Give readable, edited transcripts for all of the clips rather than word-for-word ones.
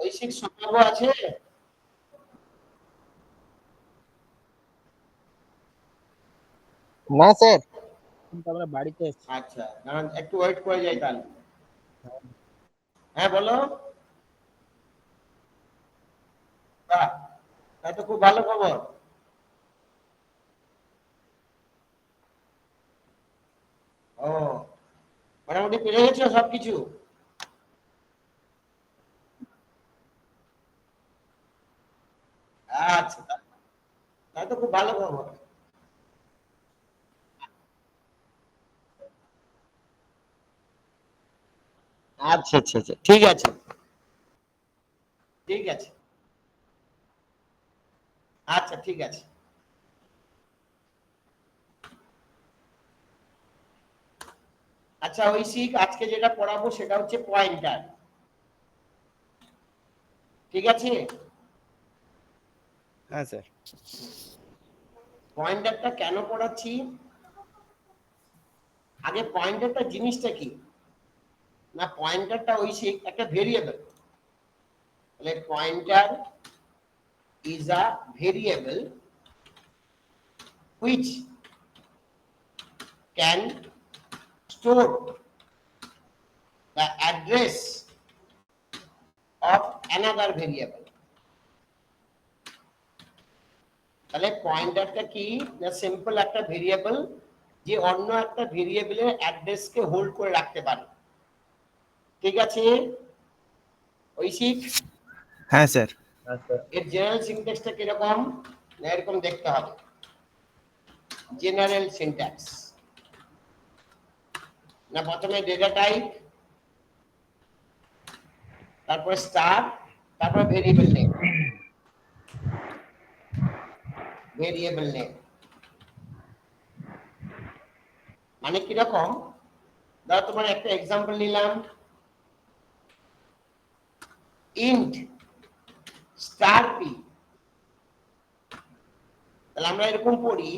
ঐশিক সম্ভাব্য আছে? না স্যার, কিন্তু আমরা বাড়িতে আছি। আচ্ছা, দাঁড়ান একটু ওয়েট করে যাই তাহলে। হ্যাঁ বলো। বাহ, তাই তো খুব ভালো খবর। ও, মোটামুটি পেরে গেছো সবকিছু? আচ্ছা, তাই তো খুব ভালো খবর। আচ্ছা আচ্ছা আচ্ছা, ঠিক আছে ঠিক আছে। আচ্ছা ঠিক আছে। আচ্ছা ঐশিক, আজকে যেটা পড়াবো সেটা হচ্ছে পয়েন্টার। ঠিক আছে? হ্যাঁ স্যার। পয়েন্টারটা কেন পড়াচ্ছি? আগে পয়েন্টারটা জিনিসটা কি? না, পয়েন্টারটা ঐশিক একটা ভেরিয়েবল। তাহলে pointer is a variable which can store the address of another variable. তাহলে পয়েন্টারটা কি? না সিম্পল একটা ভেরিয়েবল যে অন্য একটা ভেরিয়েবলের অ্যাড্রেসকে হোল্ড করে রাখতে পারে। ঠিক আছে ঐশিক? হ্যাঁ স্যার। এর জেনারেল সিনট্যাক্সটা কিরকম? না এরকম দেখতে হবে। জেনারেল সিনট্যাক্স, না প্রথমে ডেটা টাইপ, তারপরে স্টার, তারপরে ভেরিয়েবল নেম। ভেরিয়েবল নেম মানে কিরকম? ধরো তোমার একটা এক্সাম্পল নিলাম, ইন্ট স্টার পি। তাহলে আমরা এরকম পড়ি,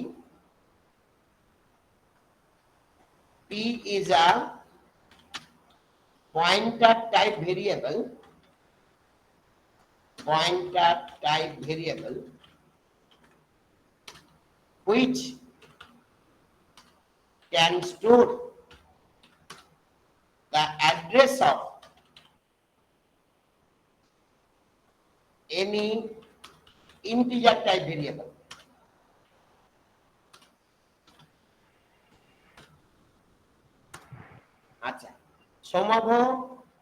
p is a pointer type variable, pointer type variable which can store the address of any integer type variable. আচ্ছা সম্ভব।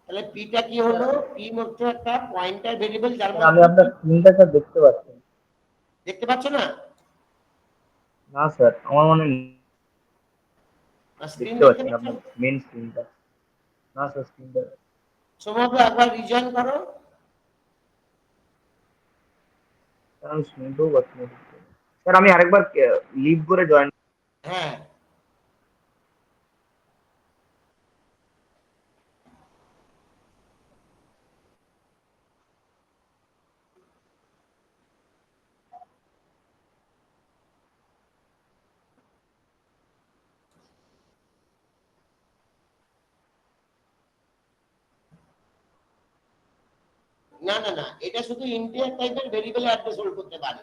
তাহলে পিটা কি হলো? পি মধ্যে একটা পয়েন্টার ভেরিয়েবল যার আমি মধ্যে আপনার স্ক্রিনটা স্যার দেখতে পাচ্ছি না। দেখতে পাচ্ছ না? না স্যার, আমার মনে স্ক্রিন দেখতে দেখতে পাচ্ছি না পাচ্ছ? আপনার মেন স্ক্রিনটা। না স্যার, স্ক্রিনটা সম্ভব একবার রিজয়েন করো। আমি শুনতেও পাচ্ছি না। স্যার আমি আরেকবার লিভ করে জয়েন। হ্যাঁ না না না, এটা শুধু ইন্টিজার টাইপের ভেরিয়েবল অ্যাড্রেস হোল্ড করতে পারে।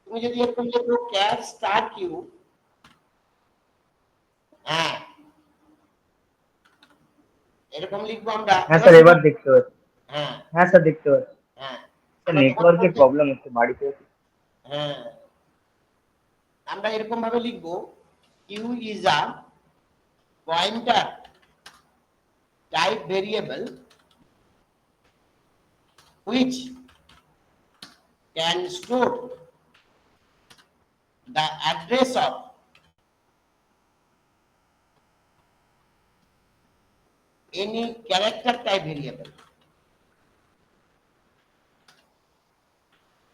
তুমি যদি এরকম লিখো ক্যার স্টার কিউ, হ্যাঁ এরকম লিখবো আমরা। হ্যাঁ স্যার, এবার দেখতে পাচ্ছি। হ্যাঁ হ্যাঁ স্যার, দেখতে পাচ্ছি। হ্যাঁ স্যার আমরা তোমার নেটওয়ার্কের মধ্যে, প্রবলেম হচ্ছে বাড়িতে। হ্যাঁ আমরা এরকম ভাবে লিখবো, Q is a pointer type variable which can store the address of any character type variable.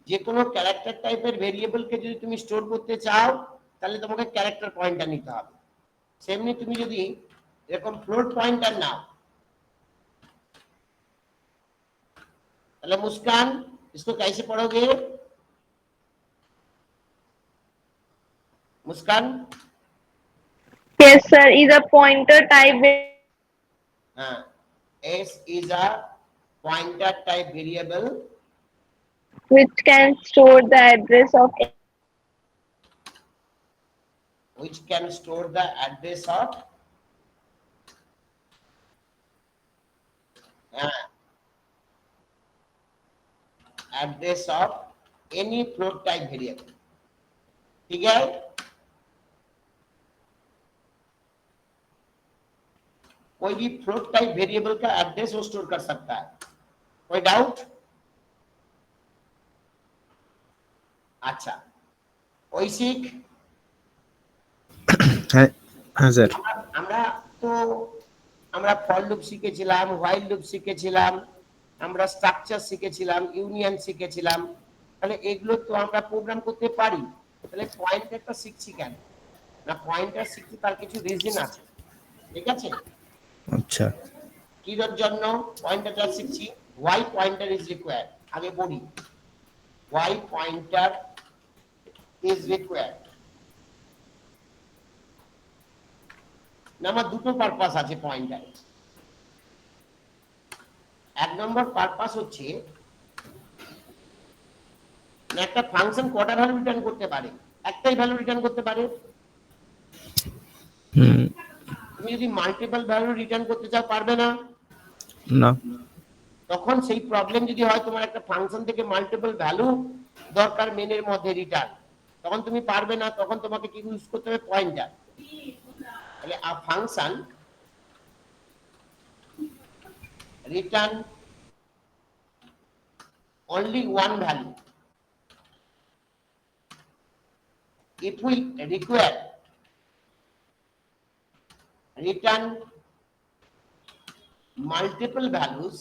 যে কোনো ক্যারেক্টার টাইপের ভেরিয়েবলকে যদি তুমি স্টোর করতে চাও তাহলে তোমাকে ক্যারেক্টার পয়েন্টার নিতে হবে। সেমনি তুমি যদি এরকম ফ্লোট পয়েন্টার নাও, তাহলে मुस्कान इसको कैसे पढ़ोगे? मुस्कान? Yes, sir. Is a pointer type. हाँ, s is a pointer type variable which can store the address of which can store the address of address of any float type variable. ठीक है? कोई भी float type variable का address वो store कर सकता है. कोई डाउट? अच्छा, ঐশিক হ্যাঁ হ্যাঁ স্যার। আমরা তো আমরা ফর লুপ শিখেছিলাম, হোয়াইল লুপ শিখেছিলাম, আমরা স্ট্রাকচার শিখেছিলাম, ইউনিয়ন শিখেছিলাম। তাহলে এগুলো তো আমরা প্রোগ্রাম করতে পারি, তাহলে পয়েন্টারটা শিখছি কেন? না, পয়েন্টার শিখছি তার কিছু রিজন আছে, ঠিক আছে? আচ্ছা কির জন্য পয়েন্টারটা শিখছি? why pointer is required, আগে বলি why pointer is required। না, আমার দুটো পারপাস আছে পয়েন্টারে। এক নম্বর পারপাস হচ্ছে একটা ফাংশন কটা ভ্যালু রিটার্ন করতে পারে? একটাই ভ্যালু রিটার্ন করতে পারে। তুমি যদি মাল্টিপল ভ্যালু রিটার্ন করতে চাও পারবে না। না, তখন সেই প্রবলেম যদি হয় তোমার একটা ফাংশন থেকে মাল্টিপল ভ্যালু দরকার মেনের মধ্যে রিটার্ন, তখন তুমি পারবে না, তখন তোমাকে কি ইউজ করতে হবে? পয়েন্টার। তাহলে আ function return only one value if we require return multiple values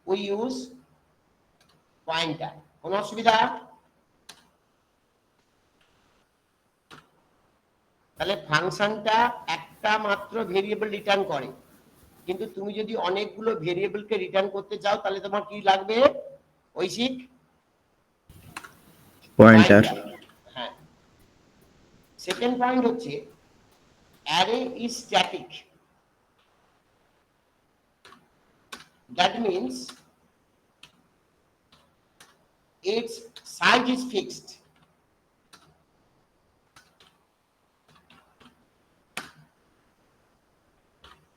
we use pointer। কোন অসুবিধা? তাহলে ফাংশনটা একটা মাত্র ভেরিয়েবল রিটার্ন করে, কিন্তু তুমি যদি অনেকগুলো ভেরিয়েবলকে রিটার্ন করতে চাও তাহলে তোমার কি লাগবে ঐশিক? পয়েন্টার। হ্যাঁ। সেকেন্ড পয়েন্ট হচ্ছে array is static, that means its size is fixed।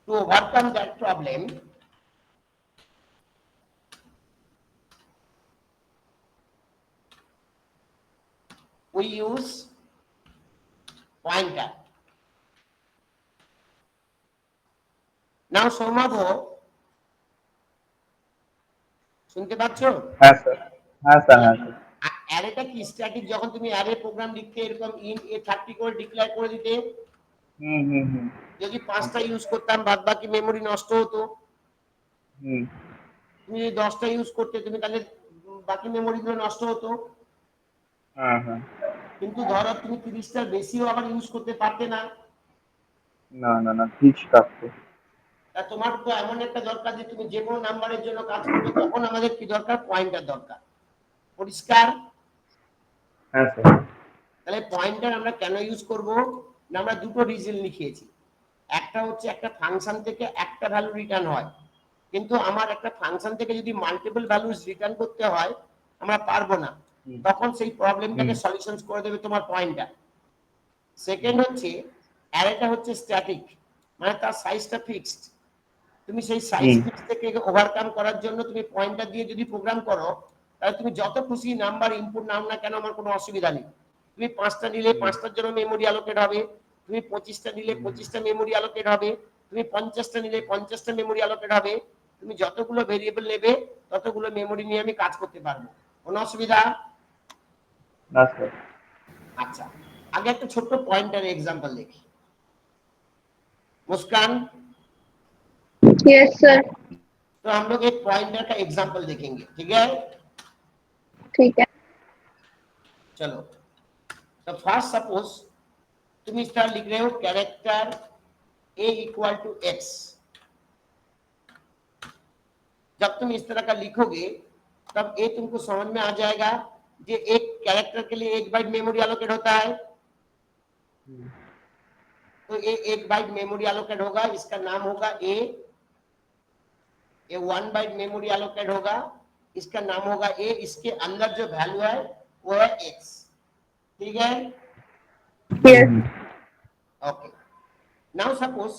To overcome that problem, we use pointer। Now Somabh, শুনতে পাচ্ছ? হ্যাঁ স্যার, হ্যাঁ স্যার, হ্যাঁ স্যার। অ্যারেটা কি স্ট্যাটিক? যখন তুমি অ্যারে প্রোগ্রাম লিখতে এরকম ইন্ট a30 করে ডিক্লেয়ার করে দিতে, যদি 5টা ইউজ করতাম বাদ বাকি মেমরি নষ্ট হতো। তুমি যদি 10টা ইউজ করতে তুমি তাহলে বাকি মেমরি গুলো নষ্ট হতো। কিন্তু ধরো তুমি 30টার বেশিও আবার ইউজ করতে পারতে না। না না না, ঠিক থাকতো। তা তোমার তো এমন একটা দরকার যে তুমি যে কোনো নাম্বারের জন্য কাজ করবে, তখন আমাদের কি দরকার? পয়েন্টার দরকার। পরিষ্কার? হ্যাঁ স্যার। তাহলে পয়েন্টার আমরা কেন ইউজ করব? না, আমরা দুটো রিজন লিখিয়েছি। একটা হচ্ছে একটা ফাংশন থেকে একটা ভ্যালু রিটার্ন হয়, কিন্তু আমার একটা ফাংশন থেকে যদি মাল্টিপল ভ্যালুস রিটার্ন করতে হয় আমরা পারবো না, তখন সেই প্রবলেমটাকে সলিউশন করে দেবে তোমার পয়েন্টার। সেকেন্ড হচ্ছে অ্যারেটা হচ্ছে স্ট্যাটিক, মানে তার সাইজটা ফিক্সড। তুমি সেই সাইজ ফিক্স থেকে ওভারকাম করার জন্য তুমি পয়েন্টার দিয়ে যদি প্রোগ্রাম করো, তাহলে তুমি যত খুশি নাম্বার ইনপুট নাও না কেন আমার কোনো অসুবিধা নেই। তুমি 5টা নিলে 5টার জন্য মেমোরি অ্যালোকেট হবে, তুমি 25টা নিলে 25টা মেমোরি অ্যালোকেট হবে, তুমি 50টা নিলে 50টা মেমোরি অ্যালোকেট হবে। তুমি যতগুলো ভেরিয়েবল নেবে ততগুলো মেমোরি নিয়ে আমি কাজ করতে পারবো। কোনো অসুবিধা? না স্যার। আচ্ছা, আগে একটা ছোট্ট পয়েন্টার एग्जांपल দেখি। मुस्कान? yes sir। तो हम लोग एक पॉइंटर का एग्जांपल देखेंगे, ठीक है? ठीक है। चलो, तो फर्स्ट सपोज तुम इस तरह लिख रहे हो character a equal to x। जब तुम इस तरह का लिखोगे तब a तुमको समझ में आ जाएगा कि एक कैरेक्टर के लिए 1 बाइट मेमोरी एलोकेट होता है। तो ये 1 बाइट मेमोरी एलोकेट होगा, इसका नाम होगा ए। ये 1 बाइट मेमोरी एलोकेट होगा, इसका नाम होगा ए। इसके अंदर जो वैल्यू है वो है एक्स। ठीक है, Yes. ओके। नाउ सपोज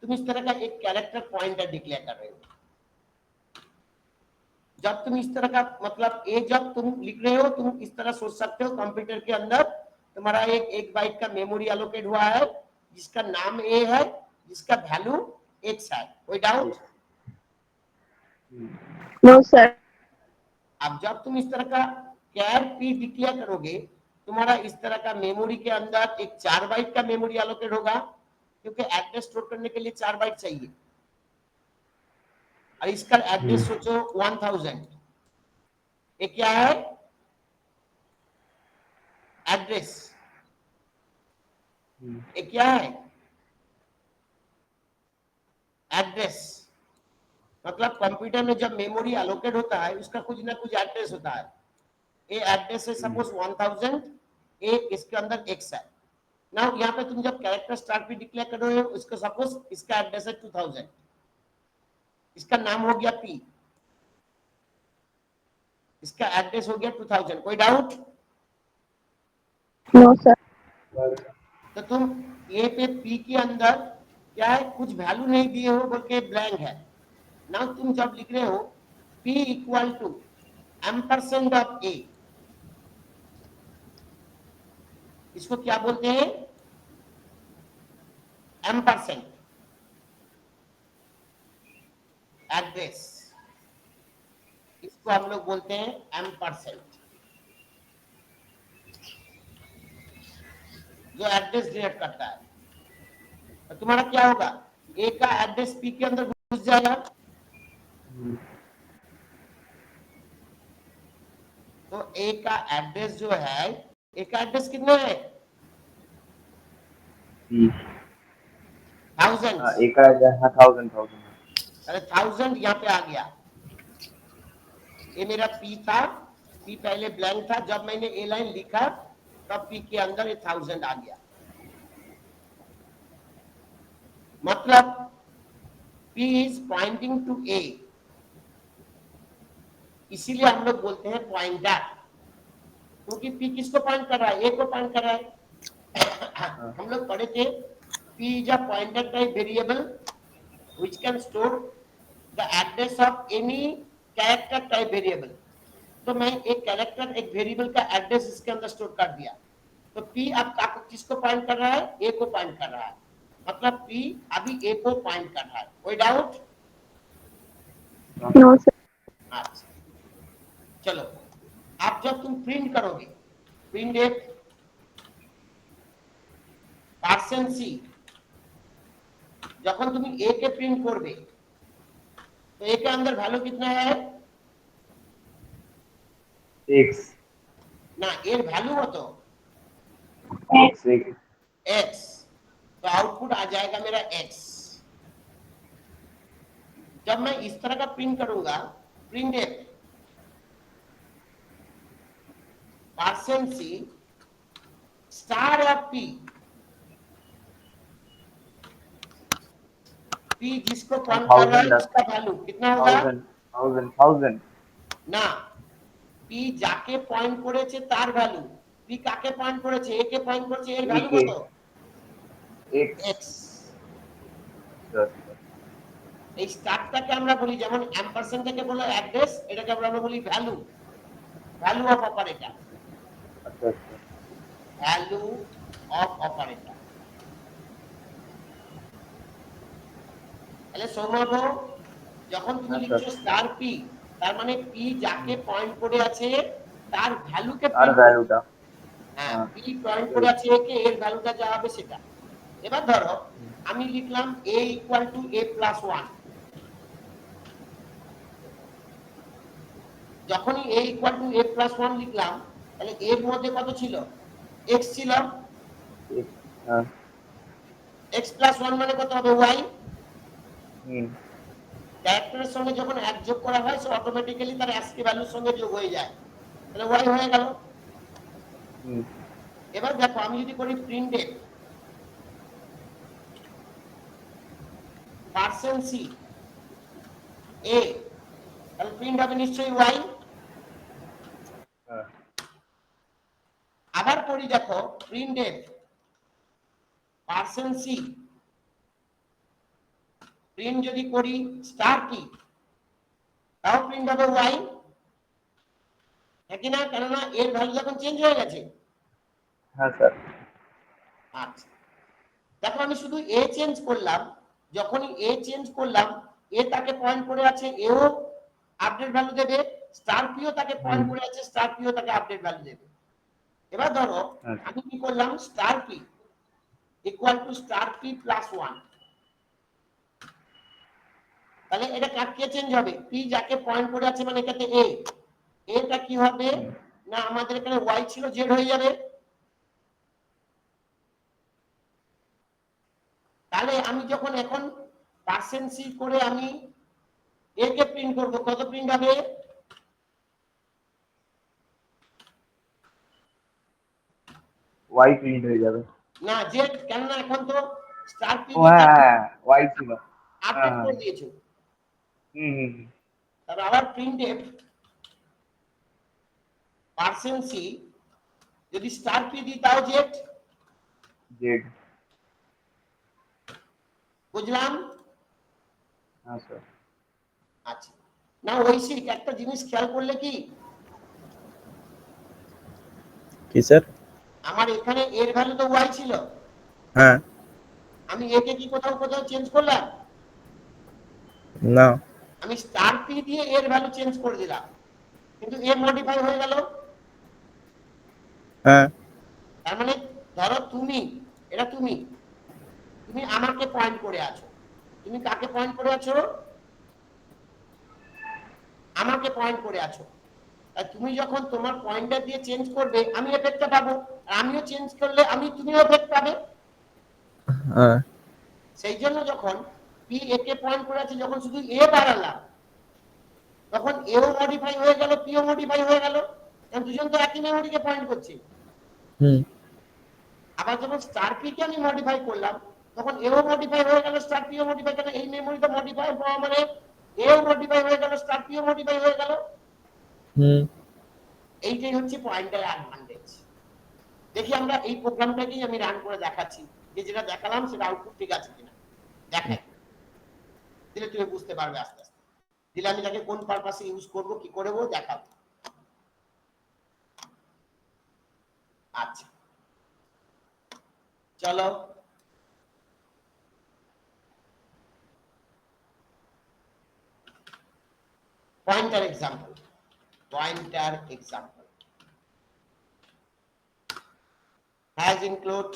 तुम इस तरह का एक कैरेक्टर पॉइंटर डिक्लेयर कर रहे हो। जब तुम इस तरह का मतलब ए जब तुम लिख रहे हो, तुम इस तरह सोच सकते हो कंप्यूटर के अंदर तुम्हारा एक बाइट का मेमोरी एलोकेट हुआ है, जिसका नाम ए है, जिसका वैल्यू एक्स है। कोई डाउट? No, sir. अब जब तुम इस तरह का कैर पी डिक्लेयर करोगे, तुम्हारा इस तरह का मेमोरी के अंदर एक 4 बाइट का मेमोरी एलोकेट होगा, क्योंकि एड्रेस स्टोर करने के लिए 4 बाइट चाहिए। और इसका एड्रेस सोचो 1000। ये क्या है? एड्रेस। ये क्या है? एड्रेस। मतलब कंप्यूटर में जब मेमोरी एलोकेट होता है, उसका कुछ ना कुछ एड्रेस होता है। ये एड्रेस है सपोज 1000, एक इसके अंदर एक्स है। नाउ यहाँ पे तुम जब कैरेक्टर स्टार्ट भी डिक्लेयर कर रहे हो, इसको सपोज इसका एड्रेस है 2000, इसका नाम हो गया पी, इसका एड्रेस हो गया 2000। कोई डाउट? No, sir. तो तुम ए पे पी के अंदर क्या है, कुछ वैल्यू नहीं दिए हो, बल्कि ब्लैंक है। नाउ तुम जब लिख रहे हो p equal to ampersand of a, इसको क्या बोलते हैं? एम्परसेंड एड्रेस, इसको हम लोग बोलते हैं एम्परसेंड, जो एड्रेस डिनोट करता है। तो तुम्हारा क्या होगा, ए का एड्रेस पी के अंदर घुस जाएगा, तो ए का एड्रेस जो है, ए का एड्रेस कितना है? 1000। एक है 1000। अरे 1000 यहाँ पे आ गया। ये मेरा पी था, पी पहले ब्लैंक था, जब मैंने ए लाइन लिखा तब पी के अंदर ये 1000 आ गया। मतलब P is pointing to A, इसीलिए हम लोग बोलते हैं पॉइंटर, क्योंकि P किसको पॉइंट कर रहा है? A को पॉइंट कर रहा है। हम लोग पढ़े थे P is a pointer type variable which can store the address of any character type variable। तो मैं एक कैरेक्टर एक वेरिएबल का एड्रेस इसके अंदर स्टोर कर दिया, तो P अब किसको पॉइंट कर रहा है? A को पॉइंट कर रहा है। मतलब P अभी A को पॉइंट कर रहा है। कोई डाउट? No, sir. अच्छा, चलो अब जब तुम प्रिंट करोगे, प्रिंट एफ পার্সেন্ট সি, যখন তুমি a কে প্রিंट করবে, तो a के अंदर वैल्यू कितना है? एक्स। ना, এর ভ্যালু কত? x। तो आउटपुट आ जाएगा मेरा x। जब मैं इस तरह का प्रिंट करूंगा, print F % c star of p, p जिसको पॉइंट कर रहा है उसका वैल्यू कितना होगा? 1000 না, p যাকে পয়েন্ট করেছে তার ভ্যালু, p কাকে পয়েন্ট করেছে? a কে পয়েন্ট করেছে, এর ভ্যালু কত? x। এই স্টারটাকে আমরা বলি, যেমন এম্পারসেন্ডটাকে বলে অ্যাড্রেস, এটাকে আমরা বলি ভ্যালু, ভ্যালু অফ অপারেটর। अच्छा ভ্যালু অফ অপারেটর। তাহলে সৌম্য, যখন তুমি লিখছো স্টার p, তার মানে p যাকে পয়েন্ট করে আছে তার ভ্যালুকে আর ভ্যালুটা, হ্যাঁ, p পয়েন্ট করে আছে একে, এর ভ্যালুটা যা হবে সেটা। এবার ধরো আমি লিখলাম a equal two a plus 1। যখনই a equal two a plus 1 লিখলাম, তাহলে এর মধ্যে কত ছিল? x ছিল। হ্যাঁ x প্লাস 1 মানে কত হবে? y। হুম ক্যারেক্টারের সঙ্গে যখন এক যোগ করা হয়, সে অটোমেটিক্যালি তার ASCII ভ্যালুর সঙ্গে যোগ হয়ে যায়, তাহলে y হয়ে গেল। এবার দেখো আমি যদি করি print F percent C A, তাহলে প্রিন্ট হবে নিশ্চয়ই ওয়াই। হ্যাঁ আবার করি দেখো, print F percent C, print যদি করি স্টার কি, তাও প্রিন্ট হবে ওয়াই, নাকি না? কেননা এর ভ্যালু যখন চেঞ্জ হয়ে গেছে। হ্যাঁ স্যার। আচ্ছা, দেখো আমি শুধু এ চেঞ্জ করলাম, যখনই এ চেঞ্জ করলাম এ তাকে পয়েন্ট করে আছে, এও আপডেট ভ্যালু দেবে, স্টার পিও তাকে পয়েন্ট করে আছে, স্টার পিও তাকে আপডেট ভ্যালু দেবে। এবার ধরো আচ্ছা। আমি কি করলাম, star P equal to star P plus 1, তাহলে এটা কাকে চেঞ্জ হবে, পি যাকে পয়েন্ট করে আছে, মানে এটাতে এ, এটা কি হবে না আমাদের এখানে ওয়াই ছিল জেড হয়ে যাবে। তাহলে আমি যখন এখন পার্সেন্ট সি করে আমি এ কে প্রিন্ট করব, কত প্রিন্ট হবে, ওয়াই প্রিন্ট হয়ে যাবে। না জেড, কেননা এখন তো স্টার পি ও হ্যাঁ ওয়াই ছিল। হ্যাঁ আপডেট হ্যাঁ। করে দিয়েছো। হুম। তারপর আবার প্রিন্ট এফ পার্সেন্ট সি, যদি স্টার পি দিই তাও জেড, জেড। বুঝলাম? হ্যাঁ স্যার। আচ্ছা, না ঐশিক একটা জিনিস খেয়াল করলে কি, কি স্যার? আমার এখানে এর ভ্যালু তো ওয়াই ছিল, হ্যাঁ। আমি একে কি কোথাও কোথাও চেঞ্জ করলাম, না। আমি স্টার পি দিয়ে এর ভ্যালু চেঞ্জ করে দিলাম, কিন্তু এ মডিফাই হয়ে গেল। হ্যাঁ। তার মানে ধরো তুমি, এটা তুমি তুমি আমাকে পয়েন্ট করে আছো, তুমি কাকে পয়েন্ট করে আছো, আমাকে পয়েন্ট করে আছো। আর তুমি যখন তোমার পয়েন্টার দিয়ে চেঞ্জ করবে আমি এফেক্টটা পাবো, আর আমিও চেঞ্জ করলে তুমিও এফেক্ট পাবে। হ্যাঁ। সেই জন্য যখন পি এ কে পয়েন্ট করে আছে, যখন শুধু এ বাড়ালাম তখন এও মডিফাই হয়ে গেল, পিও মডিফাই হয়ে গেল, কারণ দুজন তো একই মেমোরিকে পয়েন্ট করছে। হুম। আবার যখন স্টার পি কে আমি মডিফাই করলাম তখন এও মডিফাই হয়ে গেল, স্টার পিও মডিফাই, কারণ এই মেমোরিটা মডিফাই হওয়া মানে এও মডিফাই হয়ে গেল, স্টার পিও মডিফাই হয়ে গেল। হুম। এইটাই হচ্ছে পয়েন্টার অ্যাডভান্টেজ। দেখি আমরা এই প্রোগ্রামটাকেই আমি রান করে দেখাচ্ছি, যে যেটা দেখালাম সেটা আউটপুট ঠিক আছে কিনা দেখাই, দিলে তুমি বুঝতে পারবে আস্তে আস্তে, দিলে আমি তাকে কোন পারপাসে ইউজ করব, কি করব দেখাবো। আচ্ছা চলো, pointer example, has include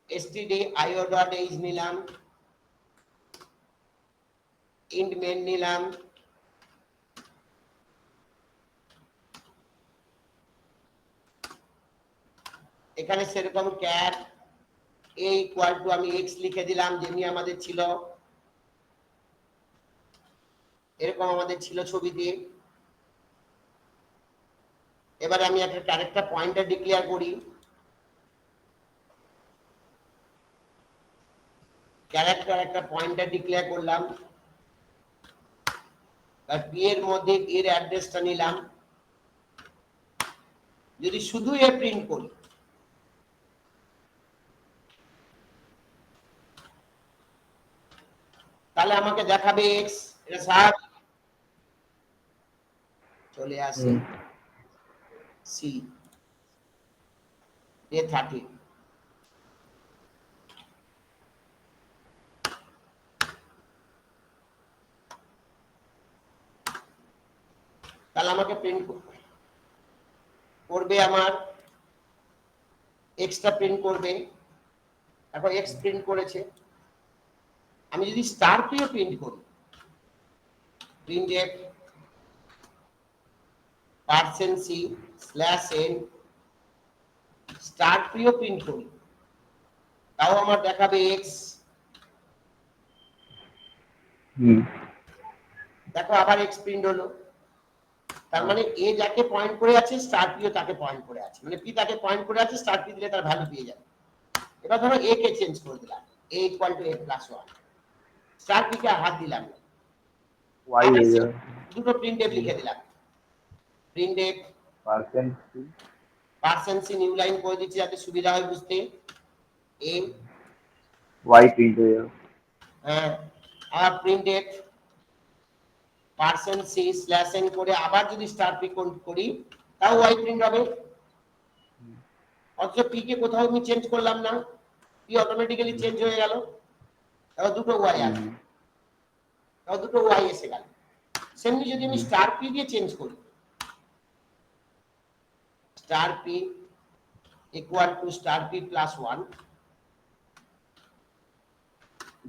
stdio.h নিলাম, int main নিলাম, এখানে সেরকম char a equal to আমি x লিখে দিলাম, যেমনি আমাদের ছিল, এরকম আমাদের ছিল ছবিতে। এবারে আমি একটা ক্যারেক্টার পয়েন্টার ডিক্লেয়ার করি, ক্যারেক্টার একটা পয়েন্টার ডিক্লেয়ার করলাম, আর পি এর মধ্যে এর অ্যাড্রেসটা নিলাম। যদি শুধু এ প্রিন্ট করি তাহলে আমাকে দেখাবে এক্স, এটা স্বাভাবিক, চলে আসে সি এ 30, তাহলে আমাকে প্রিন্ট করবে, আমার এক্সটা প্রিন্ট করবে। এখন এক্স প্রিন্ট করেছে, আমি যদি স্টার পিও প্রিন্ট করি, print F percent c slash n star পিও প্রিন্ট করি, তাও আমার দেখাবে এক্স। দেখো আবার এক্স প্রিন্ট হলো, তার মানে এ যাকে পয়েন্ট করে আছে স্টার পিও তাকে পয়েন্ট করে আছে, মানে পি তাকে পয়েন্ট করে আছে, স্টার পি দিলে তার ভ্যালু পেয়ে যাবে। এবার ধরো এ কে চেঞ্জ করে দিলাম, a equal to a plus 1 star P কে হাত দিলাম y হয়ে যাবে দুটো প্রিন্টএফ লিখে দিলাম printf percent C new line করে দিচ্ছি যাতে সুবিধা হয় বুঝতে a y প্রিন্ট হয়ে যাবে হ্যাঁ আর printf percent c slash n করে আবার যদি স্টার পি করি তাও y প্রিন্ট হবে অথচ পি কে কোথাও আমি চেঞ্জ করলাম না পি অটোমেটিক্যালি চেঞ্জ হয়ে গেল তাও দুটো y আসবে তাও দুটো y এসে গেল সেমনি যদি আমি স্টার পি দিয়ে চেঞ্জ করি star P equal to star P plus 1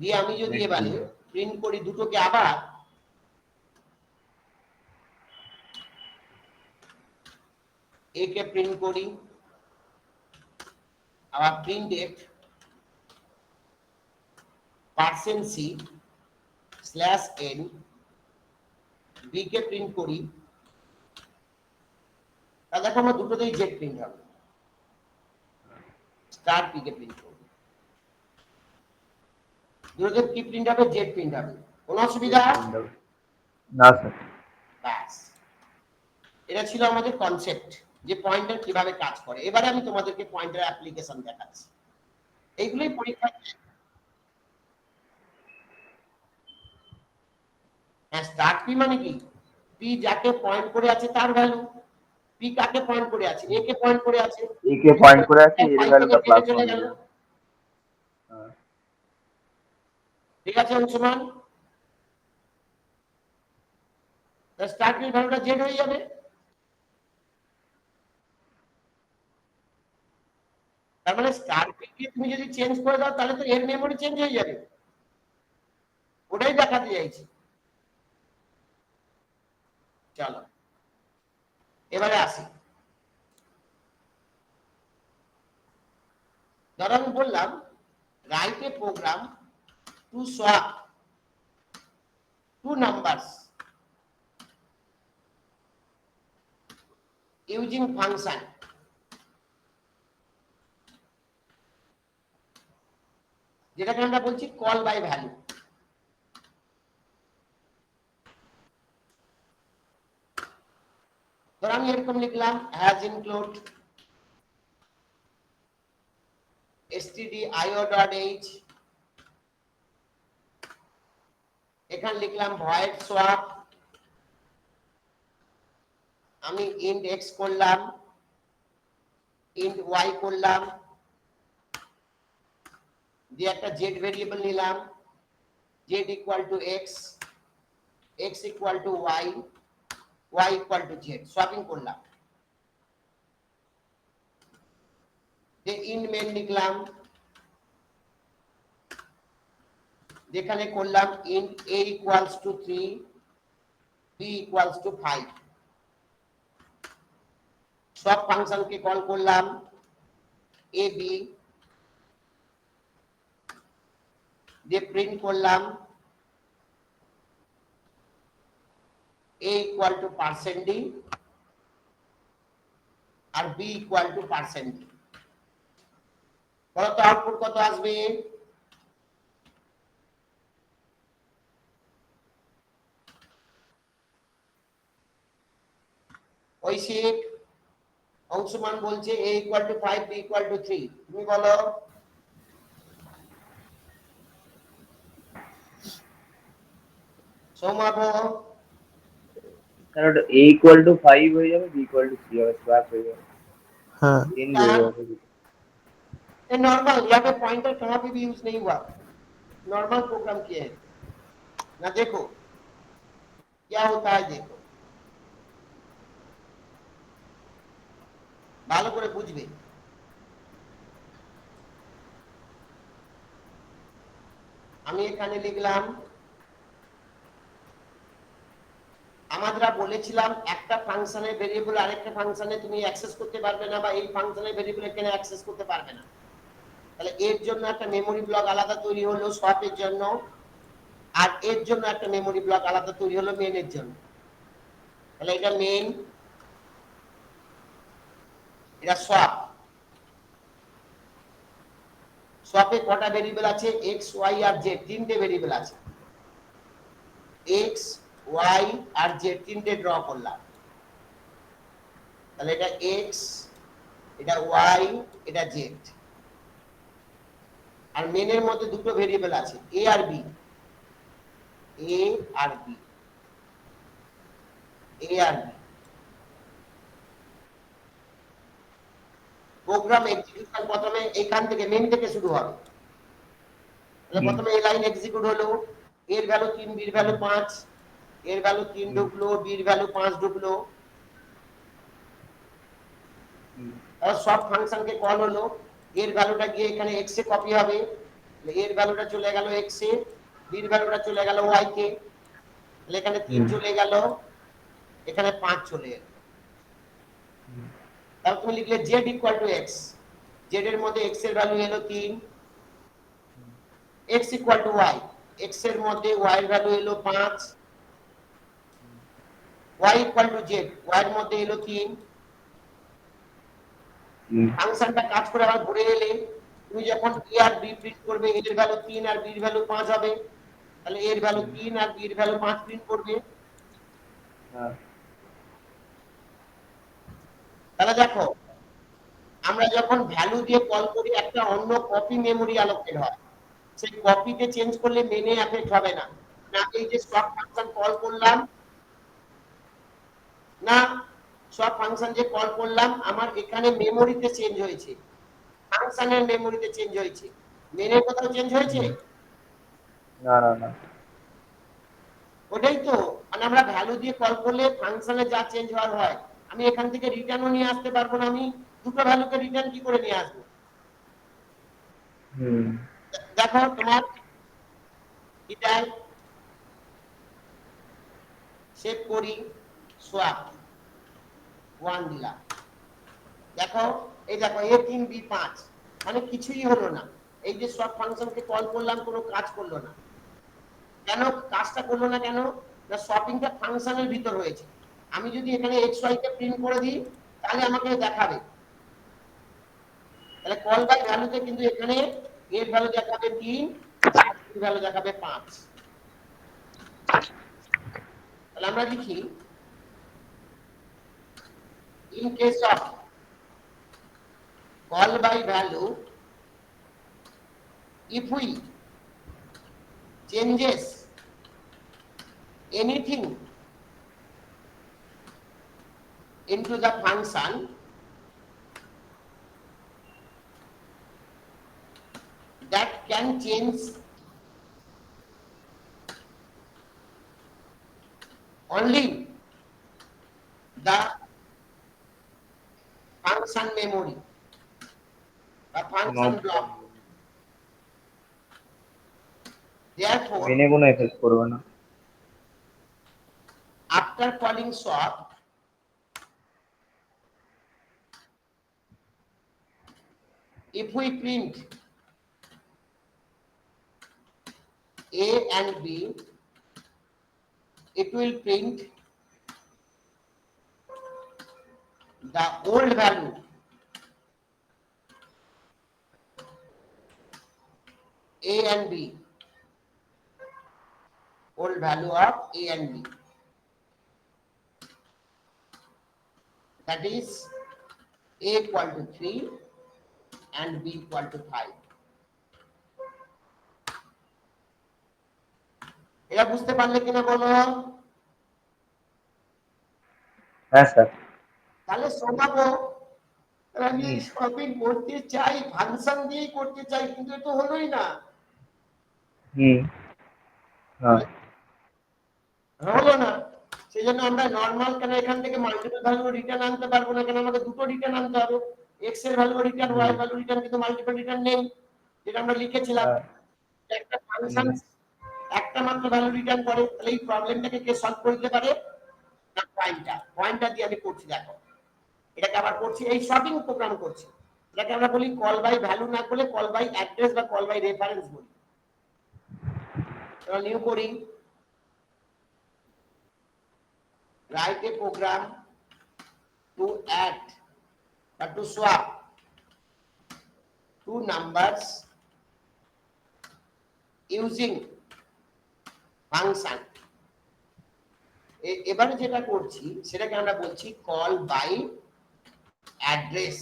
দিয়ে আমি যদি এবারে প্রিন্ট করি দুটোকে আবার a কে প্রিন্ট করি আবার print F percent c slash n b কে প্রিন্ট করি তা দেখো আমার দুটোতেই জেড প্রিন্ট হবে স্টার পি কে প্রিন্ট করি দুটোতে কি প্রিন্ট হবে জেড প্রিন্ট হবে কোনো অসুবিধা না স্যার ব্যাস এটা ছিল আমাদের কনসেপ্ট যে পয়েন্টার কিভাবে কাজ করে এবারে আমি তোমাদেরকে পয়েন্টার অ্যাপ্লিকেশন দেখাচ্ছি এইগুলোই পরীক্ষা হ্যাঁ স্টার্ট পি মানে কি পি যাকে পয়েন্ট করে আছে তার ভ্যালু পি কাকে পয়েন্ট করে আছে এ কে পয়েন্ট করে আছে a কে পয়েন্ট করে আছে এর ভ্যালুটা প্লাস 1 চলে হয়ে গেল যাবে হ্যাঁ ঠিক আছে অংশমান স্টার্ট পি ভ্যালুটা জেড হয়ে যাবে তার মানে স্টার পি কে তুমি যদি চেঞ্জ করে দাও তাহলে তো এর মেমরি চেঞ্জ হয়ে যাবে ওটাই দেখাতে চাইছি চলো এবারে আসি ধরো আমি বললাম write a program to swap two numbers using function যেটাকে আমরা বলছি কল বাই ভ্যালু ধর আমি এরকম লিখলাম হ্যাজ ইনক্লুড stdio.h এখানে লিখলাম ভয়েড সোয়াপ আমি ইন্ট x করলাম ইন্ট y করলাম দিয়ে একটা z ভেরিয়েবল নিলাম z equal to x x equal to y y equal to z swapping করলাম দিয়ে ইন্ট মেন লিখলাম যেখানে করলাম int a equals to 3 b equals to 5 সব ফাংশনকে কল করলাম a b দিয়ে প্রিন্ট করলাম a equal to percent d আর b equal to percent d কত আউটপুট কত আসবে ঐশিক অংশমান বলছে a equal two 5 b equal two 3 তুমি বলো সৌমাভ স্যার ওটা a ইকুয়াল টু 5 হয়ে যাবে b ইকুয়াল টু 3 হবে স্ল্যাশ হয়ে যাবে हाँ চেঞ্জ হয়ে যাবে ये नॉर्मल यहाँ पे पॉइंटर कहाँ पे भी यूज नहीं हुआ नॉर्मल प्रोग्राम किया है ना देखो क्या होता है देखो ভালো করে বুঝবে আমি এখানে লিখলাম আমরা বলেছিলাম একটা ফাংশনের ভেরিয়েবল আরেকটা ফাংশনে তুমি অ্যাক্সেস করতে পারবে না বা এই ফাংশনের ভেরিয়েবল এখানে অ্যাক্সেস করতে পারবে না তাহলে এর জন্য একটা মেমরি ব্লক আলাদা তৈরি হলো সোয়াপের জন্য আর এর জন্য একটা মেমরি ব্লক আলাদা তৈরি হলো মেইনের জন্য তাহলে এটা মেইন এটা সোয়াপ সোয়াপে কটা ভেরিয়েবল আছে? এক্স ওয়াই আর জেড, তিনটে ভেরিয়েবল আছে। এক্স ওয়াই আর জেড তিনটে ড্র করলাম, তাহলে এটা এক্স, এটা ওয়াই, এটা জেড। আর মেনের মধ্যে দুটো ভেরিয়েবল আছে, এ আর বি, এ আর বি, এ আর বি। প্রোগ্রাম এক্সিকিউশন প্রথমে এখান থেকে মেন থেকে শুরু হবে। তাহলে প্রথমে এই লাইন এক্সিকিউট হলো, এর ভ্যালু 3, বির ভ্যালু 5, এর ভ্যালু 3 ঢুকলো, বির ভ্যালু 5 ঢুকলো। আর সব ফাংশনকে কল হলো, এর ভ্যালুটা গিয়ে এখানে x এ কপি হবে, এর ভ্যালুটা চলে গেল x এ, বির ভ্যালুটা চলে গেল y কে, তাহলে এখানে 3 চলে গেল, এখানে 5 চলে গেল। তাহলে তুমি লিখলে z equal to x, z এর মধ্যে x এর ভ্যালু হলো 3, x equal to y, x এর মধ্যে y এর ভ্যালু হলো 5, y equal to z, y এর মধ্যে হলো 3। ফাংশনটা কাজ করে আবার ঘুরে এলে তুমি যখন a আর b প্রিন্ট করবে, a এর ভ্যালু 3 আর b এর ভ্যালু 5 হবে, তাহলে a এর ভ্যালু 3 আর b এর ভ্যালু 5 প্রিন্ট করবে। তাহলে দেখো, আমরা যখন ভ্যালু দিয়ে কল করি একটা অন্য কপি মেমরি অ্যালোকেট হয়, সেই কপিতে চেঞ্জ করলে মেনে এফেক্ট হবে না। না এই যে সব ফাংশন কল করলাম, না সব ফাংশন যে কল করলাম আমার এখানে মেমোরিতে চেঞ্জ হয়েছে, ফাংশনের মেমোরিতে চেঞ্জ হয়েছে, মেনের কোথাও চেঞ্জ হয়েছে? না না না। ওটাই তো, মানে আমরা ভ্যালু দিয়ে কল করলে ফাংশনে যা চেঞ্জ হওয়ার হয়, আমি এখান থেকে রিটার্নও নিয়ে আসতে পারবো না, আমি দুটো ভ্যালুকে রিটার্ন কি করে নিয়ে আসবো? দেখো তোমার এটাই সেভ করি, সোয়াপ 1 দিলাম, দেখো এই দেখো a 3 b 5, মানে কিছুই হলো না। এই যে সব ফাংশনকে কল করলাম কোনো কাজ করলো না। কেন কাজটা করলো না? কেন না শপিংটা ফাংশনের ভিতর হয়েছে। আমি যদি এখানে এক্স ওয়াই কে প্রিন্ট করে দিই তাহলে আমাকে দেখাবে, তাহলে কল বাই ভ্যালুতে কিন্তু এখানে এর ভ্যালু দেখাবে 3 আর এর ভ্যালু দেখাবে 5। তাহলে আমরা লিখি in case of call by value, if we changes anything into the function, that can change only the function memory, the function block. Therefore, মেনে কোনো এফেক্ট করবে না। after calling swap, if we print a and b, it will print the old value a and b, old value of a and b, that is a equal to 3 and b equal to 5. এটা বুঝতে পারলে কিনা বলো? হ্যাঁ sir. তাহলে শোনাবো, আমি shopping করতে চাই ফাংশন দিয়েই করতে চাই, কিন্তু এটা হলোই না। হ্যাঁ হলো না, সেই জন্য আমরা নর্মাল কেন এখান থেকে মাল্টিপল ভ্যালু রিটার্ন আনতে পারবো না, কেন আমাকে দুটো রিটার্ন আনতে হবে, এক্স এর ভ্যালু রিটার্ন, ওয়াই এর ভ্যালু রিটার্ন, কিন্তু মাল্টিপল রিটার্ন নেই, যেটা আমরা লিখেছিলাম। একটা ফাংশন একটা মাত্র ভ্যালু রিটার্ন করে, তাহলে এই প্রবলেমটাকে কে সলভ করে দিতে পারে? না পয়েন্টার দিয়ে আমি করছি। দেখো এটাকে আবার করছি, এই শপিং প্রোগ্রাম করছি, এটাকে আমরা বলি কল বাই ভ্যালু না বলে কল বাই অ্যাড্রেস বা কল বাই রেফারেন্স বলি। তাহলে নিউ করি, write a program to add or to swap two numbers using function. এবারে যেটা করছি সেটাকে আমরা বলছি call by address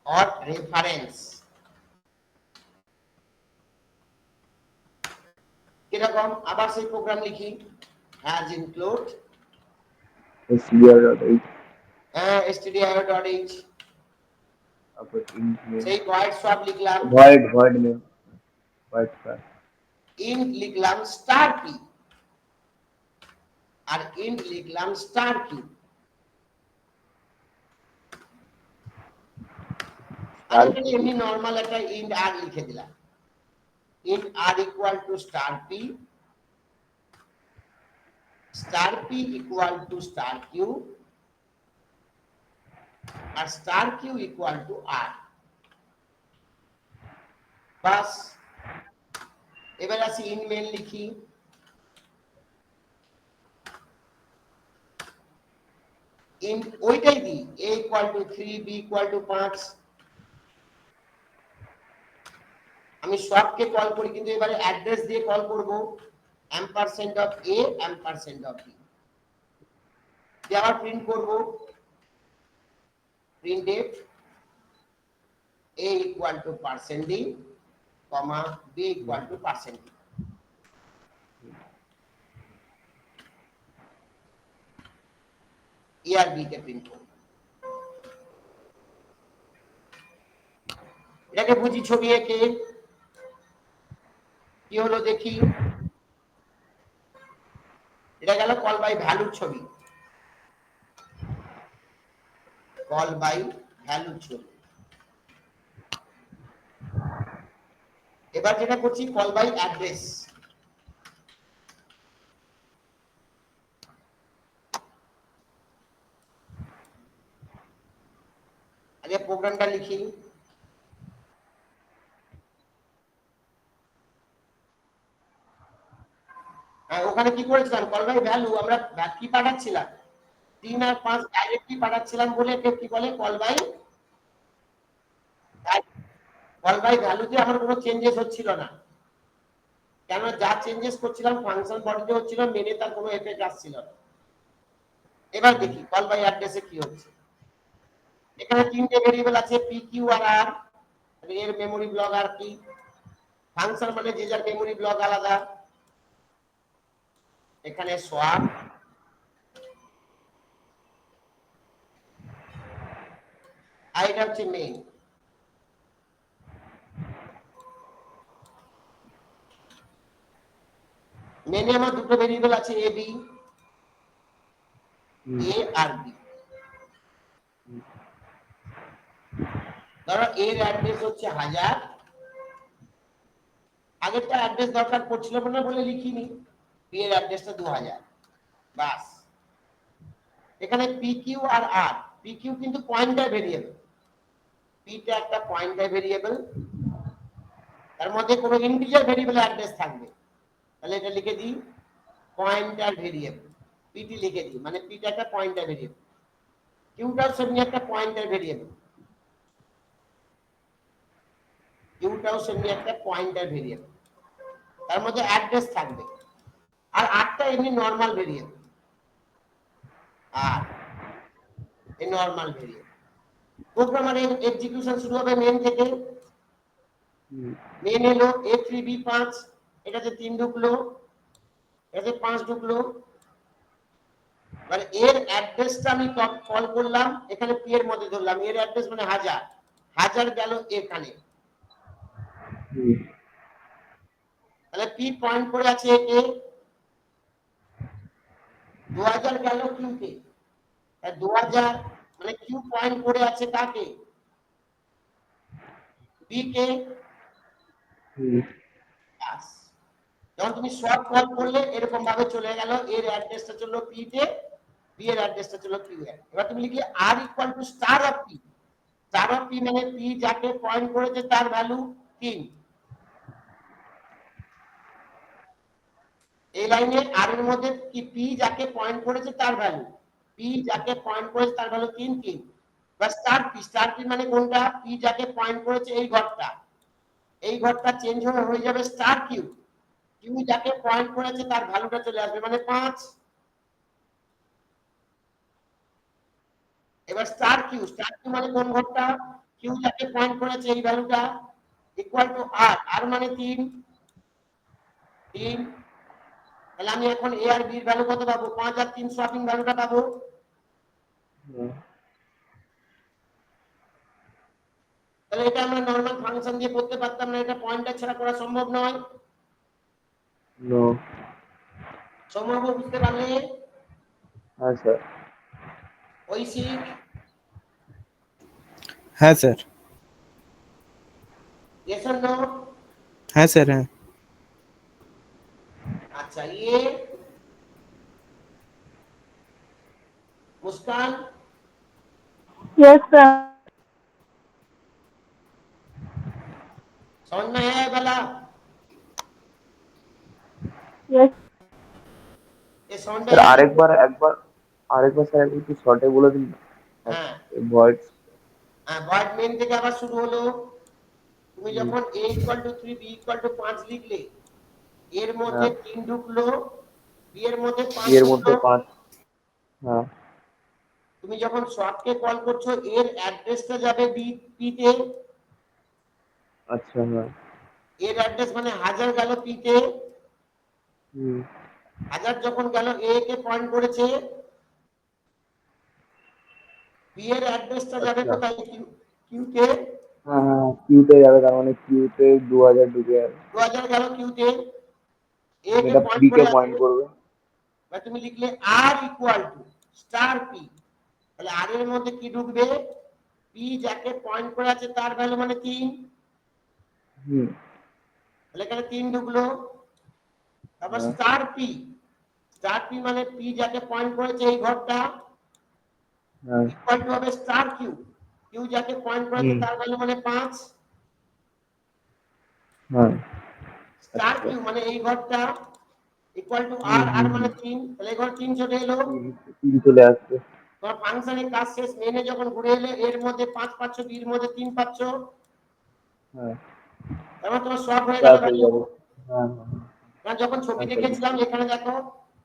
or reference. কিরকম? আবার সেই প্রোগ্রাম লিখি, হ্যাজ ইনক্লুড str.h stdio.h, তারপর int name সেই void swap লিখলাম, void name void star int লিখলাম স্টার কি, আর int লিখলাম স্টার কি। আর এখানে এমনি নরমাল একটা int r লিখে দিলাম, int r equal to star p equal to star q, R star q equal to r। বাস, এবার আসি ইন মেন লিখি, ইন ওইটাই দিই a equal to 3 b equal to 5। আমি সবকে কল করি কিন্তু এবারে অ্যাড্রেস দিয়ে কল করব, ampersand of a ampersand of b দিয়ে আবার প্রিন্ট করব, printf a equal to %d, comma b equal to %d। a আর b কে প্রিন্ট করব। এটাকে বুঝি ছবি এঁকে কি হলো দেখি। এটা গেল কল বাই ভ্যালুর ছবি, কল বাই ভ্যালুর ছবি। এবার যেটা করছি কল বাই অ্যাড্রেস। আগে প্রোগ্রামটা লিখি, ওখানে কি করেছিলাম কল বাই ভ্যালু আমরা কি পাঠাচ্ছিলাম 3 আর 5 ডাইরেক্টলি পাঠাচ্ছিলাম বলে একে কি বলে কল বাই ভ্যালুতে আমার কোনো চেঞ্জেস হচ্ছিল না, কেন যা চেঞ্জেস করছিলাম ফাংশন বডিতে হচ্ছিল, মেনে তার কোনো এফেক্ট আসছিল না। এবার দেখি কল বাই অ্যাড্রেসে কি হচ্ছে। এখানে তিনটে ভেরিয়েবল আছে পি কিউ আর আর, এর মেমরি ব্লক আর কি, ফাংশন মানে যে যার মেমরি ব্লক আলাদা। এখানে সোয়াপ, আর এটা হচ্ছে মেইন। মেনে আমার দুটো ভেরিয়েবল আছে A B, A R B. ধরো এর অ্যাড্রেস হচ্ছে 1000, আগেরটা অ্যাড্রেস দরকার পড়ছিল না বলে লিখিনি, বি এর অ্যাড্রেসটা 2000। বাস, এখানে পি কিউ আর আর, পি কিউ কিন্তু পয়েন্টার ভেরিয়েবল, পিটা একটা পয়েন্টার ভেরিয়েবল, তার মধ্যে কোনো ইন্টিজার ভেরিয়েবল অ্যাড্রেস থাকবে, তাহলে এটা লিখে দিই পয়েন্টার ভেরিয়েবল, পিটি লিখে দিই, মানে পিটা একটা পয়েন্টার ভেরিয়েবল, কিউটাও সেমনি একটা পয়েন্টার ভেরিয়েবল, কিউটাও সেমনি একটা পয়েন্টার ভেরিয়েবল, তার মধ্যে অ্যাড্রেস থাকবে। আর আরটা এমনি নরমাল ভেরিয়েবল, আর এই নরমাল ভেরিয়েবল। প্রোগ্রামারের এক্সিকিউশন শুরু হবে মেন থেকে, মেন এলো a3b5, এটাতে 3 ঢুকলো, এটাতে 5 ঢুকলো, মানে এর অ্যাড্রেসটা আমি কল করলাম, এখানে পি এর মধ্যে ধরলাম, এর অ্যাড্রেস মানে 1000, 1000 গেল এখানে, তাহলে পি পয়েন্ট করে আছে একে, 2000 গেল কিউ কে, 2000 মানে কিউ পয়েন্ট করে আছে কাকে, বি কে। যখন তুমি সব কল করলে এরকম ভাবে চলে গেল, এর অ্যাড্রেসটা চললো পি তে, বি এর অ্যাড্রেসটা চললো কিউ এ। এবার তুমি লিখলে আর equal to star of p, star of p মানে পি যাকে পয়েন্ট করেছে তার ভ্যালু 3। এই লাইনে আর এর মধ্যে কি পি যাকে পয়েন্ট করেছে তার ভ্যালু, পি যাকে পয়েন্ট করেছে তার ভ্যালু 3 বা স্টার পি মানে কোনটা, পি যাকে পয়েন্ট করেছে এই ঘরটা, এই ঘরটা চেঞ্জ হয়ে যাবে স্টার কিউ। কিউ যাকে পয়েন্ট করেছে তার ভ্যালুটা চলে আসবে মানে 5। এবার স্টার কিউ মানে কোন ঘরটা? কিউ যাকে পয়েন্ট করেছে এই ভ্যালুটা ইকুয়াল টু আর, আর মানে 3। তাহলে আমি এখন এ আর বি এর ভ্যালু কত পাবো? 5 আর 3 সপিং ভ্যালুটা পাবো। তাহলে এটা আমরা নরমাল ফাংশন দিয়ে করতে পারতাম না, এটা পয়েন্টার ছাড়া করা সম্ভব নয়। নো। সম্ভব বুঝতে পারলে? হ্যাঁ স্যার। ঐশিক, হ্যাঁ স্যার। yes or no? হ্যাঁ স্যার। হ্যাঁ আচ্ছা ये मुस्कान, Yes, sir. समझ में है वाला? Yes. ये समझ में স্যার है? আরেকবার স্যার একটু শর্টে বলে দিন না। হ্যাঁ ভয়েস। হ্যাঁ, ভয়েড মেন থেকে আবার শুরু হলো। তুমি যখন a = 3 b = 5 লিখলে, এর মধ্যে হ্যাঁ। 3 ঢুকলো, b এর মধ্যে 5 এর মধ্যে ঢুকলো। 5। হ্যাঁ। তুমি যখন শর্টকে কল করছো এর অ্যাড্রেসটা যাবে বি তে, আচ্ছা। হ্যাঁ। এর অ্যাড্রেস মানে 1000 গেল পি তে, হুম। 1000 যখন গেল এ কে পয়েন্ট করেছে, বি এর অ্যাড্রেসটা যাবে আচ্ছা। কোথায়? কিউ তে। হ্যাঁ হ্যাঁ, কিউতে যাবে, তার মানে কিউতে 2000 ঢুকে যাবে। 2000 গেল কিউ তে, এ কে এটা পয়েন্ট বি কে করে আছে। পয়েন্ট করবে। বা তুমি লিখলে আর ইকুয়াল টু স্টার পি, তাহলে আর এর মধ্যে কি ঢুকবে? পি যাকে পয়েন্ট করে আছে তার ভ্যালু মানে 3, হুম। তাহলে এখানে 3 ঢুকলো। তারপর হ্যাঁ। স্টার পি মানে পি যাকে পয়েন্ট করেছে এই ঘরটা হ্যাঁ। ইকুয়াল টু হবে স্টার কিউ, কিউ যাকে পয়েন্ট করেছে হুম। তার ভ্যালু মানে 5। হ্যাঁ। স্টার আচ্ছা। কিউ মানে এই ঘরটা ইকুয়াল টু হুম আর, আর হুম মানে হুম। 3, তাহলে এই ঘর 3 চলে এলো। 3 চলে আসছে। তোমার ফাংশনের কাজ শেষ, মেনে যখন ঘুরে এলে এর মধ্যে 5 পাচ্ছ, বি এর মধ্যে 3 পাচ্ছ, হ্যাঁ। তারপর তোমার সব হয়ে গেল প্লাস হয়ে ভ্যালু। যাবে। হ্যাঁ হ্যাঁ হ্যাঁ। কারণ যখন ছবি আচ্ছা, দেখেছিলাম বুঝতে পেরেছি। এখানে দেখো,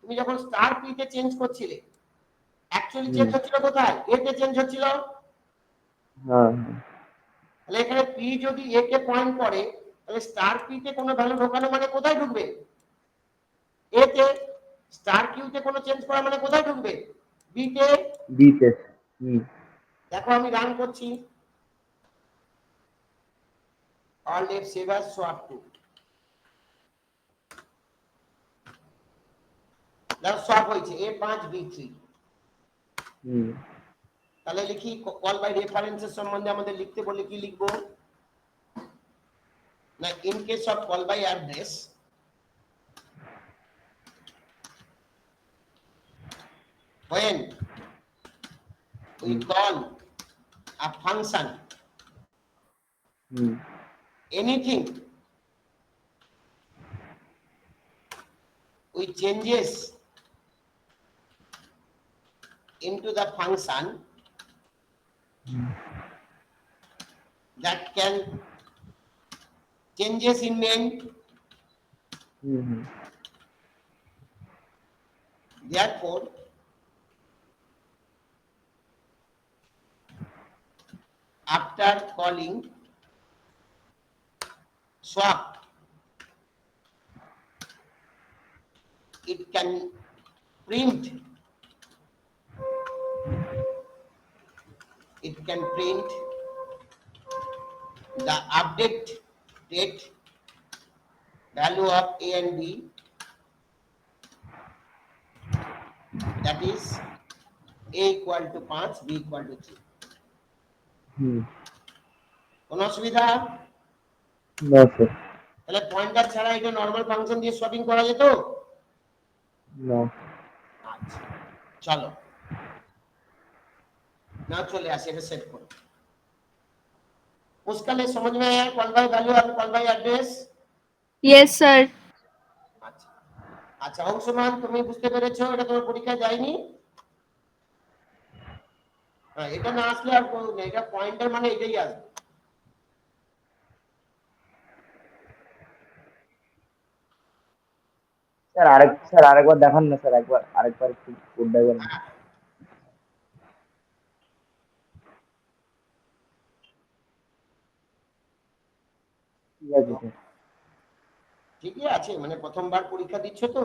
তুমি যখন স্টার পি তে চেঞ্জ করছিলে অ্যাকচুয়ালি হুম। চেঞ্জ হচ্ছিল কোথায়? এ তে চেঞ্জ হচ্ছিল। হ্যাঁ হ্যাঁ। তাহলে এখানে পি যদি এ কে পয়েন্ট করে, তাহলে স্টার পি তে কোনো ভ্যালু ঢোকানো মানে কোথায় ঢুকবে? এ তে। স্টার কিউ তে কোনো চেঞ্জ করা মানে কোথায় ঢুকবে? বি তে। বি তে। হুম। দেখো আমি রান করছি, all left save as swap two, দেখো সোয়াপ হয়েছে A5 B3। হুম। তাহলে লিখি কল বাই রেফারেন্সের সম্বন্ধে আমাদের লিখতে বলে কি লিখবো না, in case of call by address when we call a function hmm. anything which changes into the function that can changes in main, hmm. Hmm. therefore after calling swap it can print the update date value of A and B, that is A equal to 5 B equal to 3। হুম। কোনো অসুবিধা? না sir. তাহলে pointer ছাড়া এটা normal function দিয়ে shopping করা যেত? না। আচ্ছা চলো না চলে আসে, এটা সেট করো। उसका ले समझ में आया कॉल बाय वैल्यू और call by address? Yes, sir. আচ্ছা আচ্ছা অংশমান তুমি বুঝতে পেরেছো? এটা তোমার পরীক্ষায় যায়নি? হ্যাঁ, এটা না আসলে আর কোনো নেই, এটা পয়েন্টার মানে এটাই আসবে। স্যার আরেকবার দেখান না স্যার, আরেকবার একটু কোড ডায়াগ্রাম। ঠিক আছে স্যার। ঠিকই আছে, মানে প্রথমবার পরীক্ষা দিচ্ছ তো?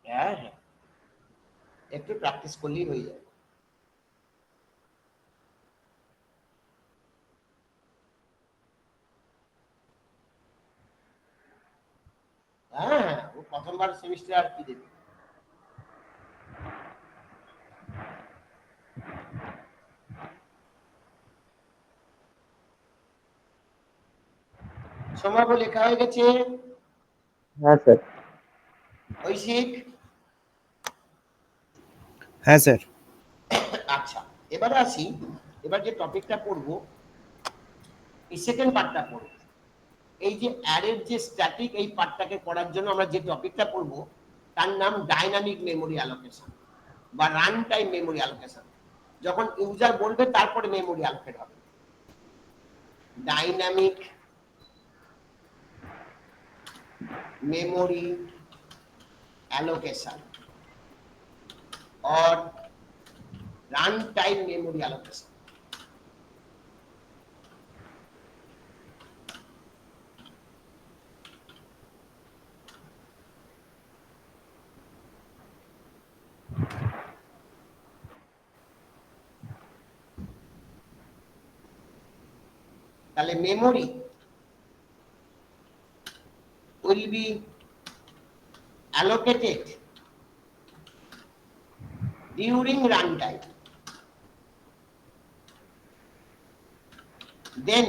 হ্যাঁ হ্যাঁ, একটু প্র্যাকটিস করলেই হয়ে যাবে। হ্যাঁ হ্যাঁ, ও প্রথমবার সেমিস্টার আর কি দেবে। সমাবো লেখা হয়ে গেছে? হ্যাঁ স্যার। ঐশিক? হ্যাঁ স্যার। আচ্ছা, এবারে আসি, এবার যে টপিকটা পড়বো এই সেকেন্ড পার্টটা পড়বো। এই যে অ্যারের যে স্ট্যাটিক এই পার্টটাকে করার জন্য আমরা যে টপিকটা পড়বো তার নাম ডাইনামিক মেমোরি অ্যালোকেশন বা রান টাইম মেমোরি অ্যালোকেশন। যখন ইউজার বলবে তারপরে মেমোরি অ্যালোকেট হবে। Dynamic memory allocation or runtime memory allocation. তাহলে memory will be allocated during runtime. Then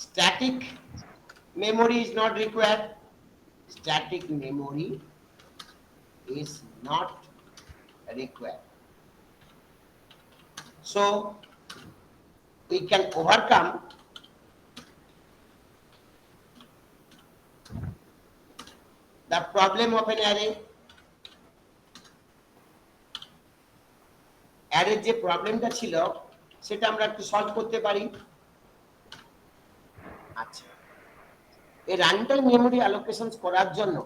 static memory is not required. Static memory is not required. So we can overcome the problem of an array. অ্যারের যে প্রবলেমটা ছিল সেটা আমরা একটু solve করতে পারি। আচ্ছা, এই রানটাইম মেমোরি অ্যালোকেশন করার জন্য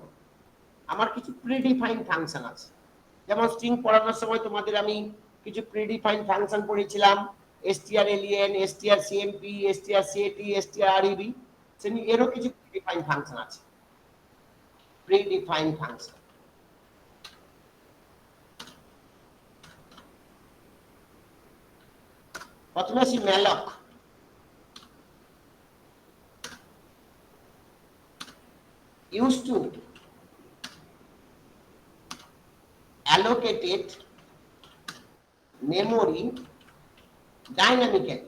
আমার কিছু প্রিডিফাইন ফাংশন আছে। যেমন স্ট্রিং পড়ানোর সময় তোমাদের আমি কিছু প্রিডিফাইন ফাংশন পড়েছিলাম, strlen, strcmp, strcat, strreb, এরও কিছু প্রিডিফাইন ফাংশন আছে। প্রিডিফাইন ফাংশন প্রথমে আসি malloc। used to allocated memory dynamically.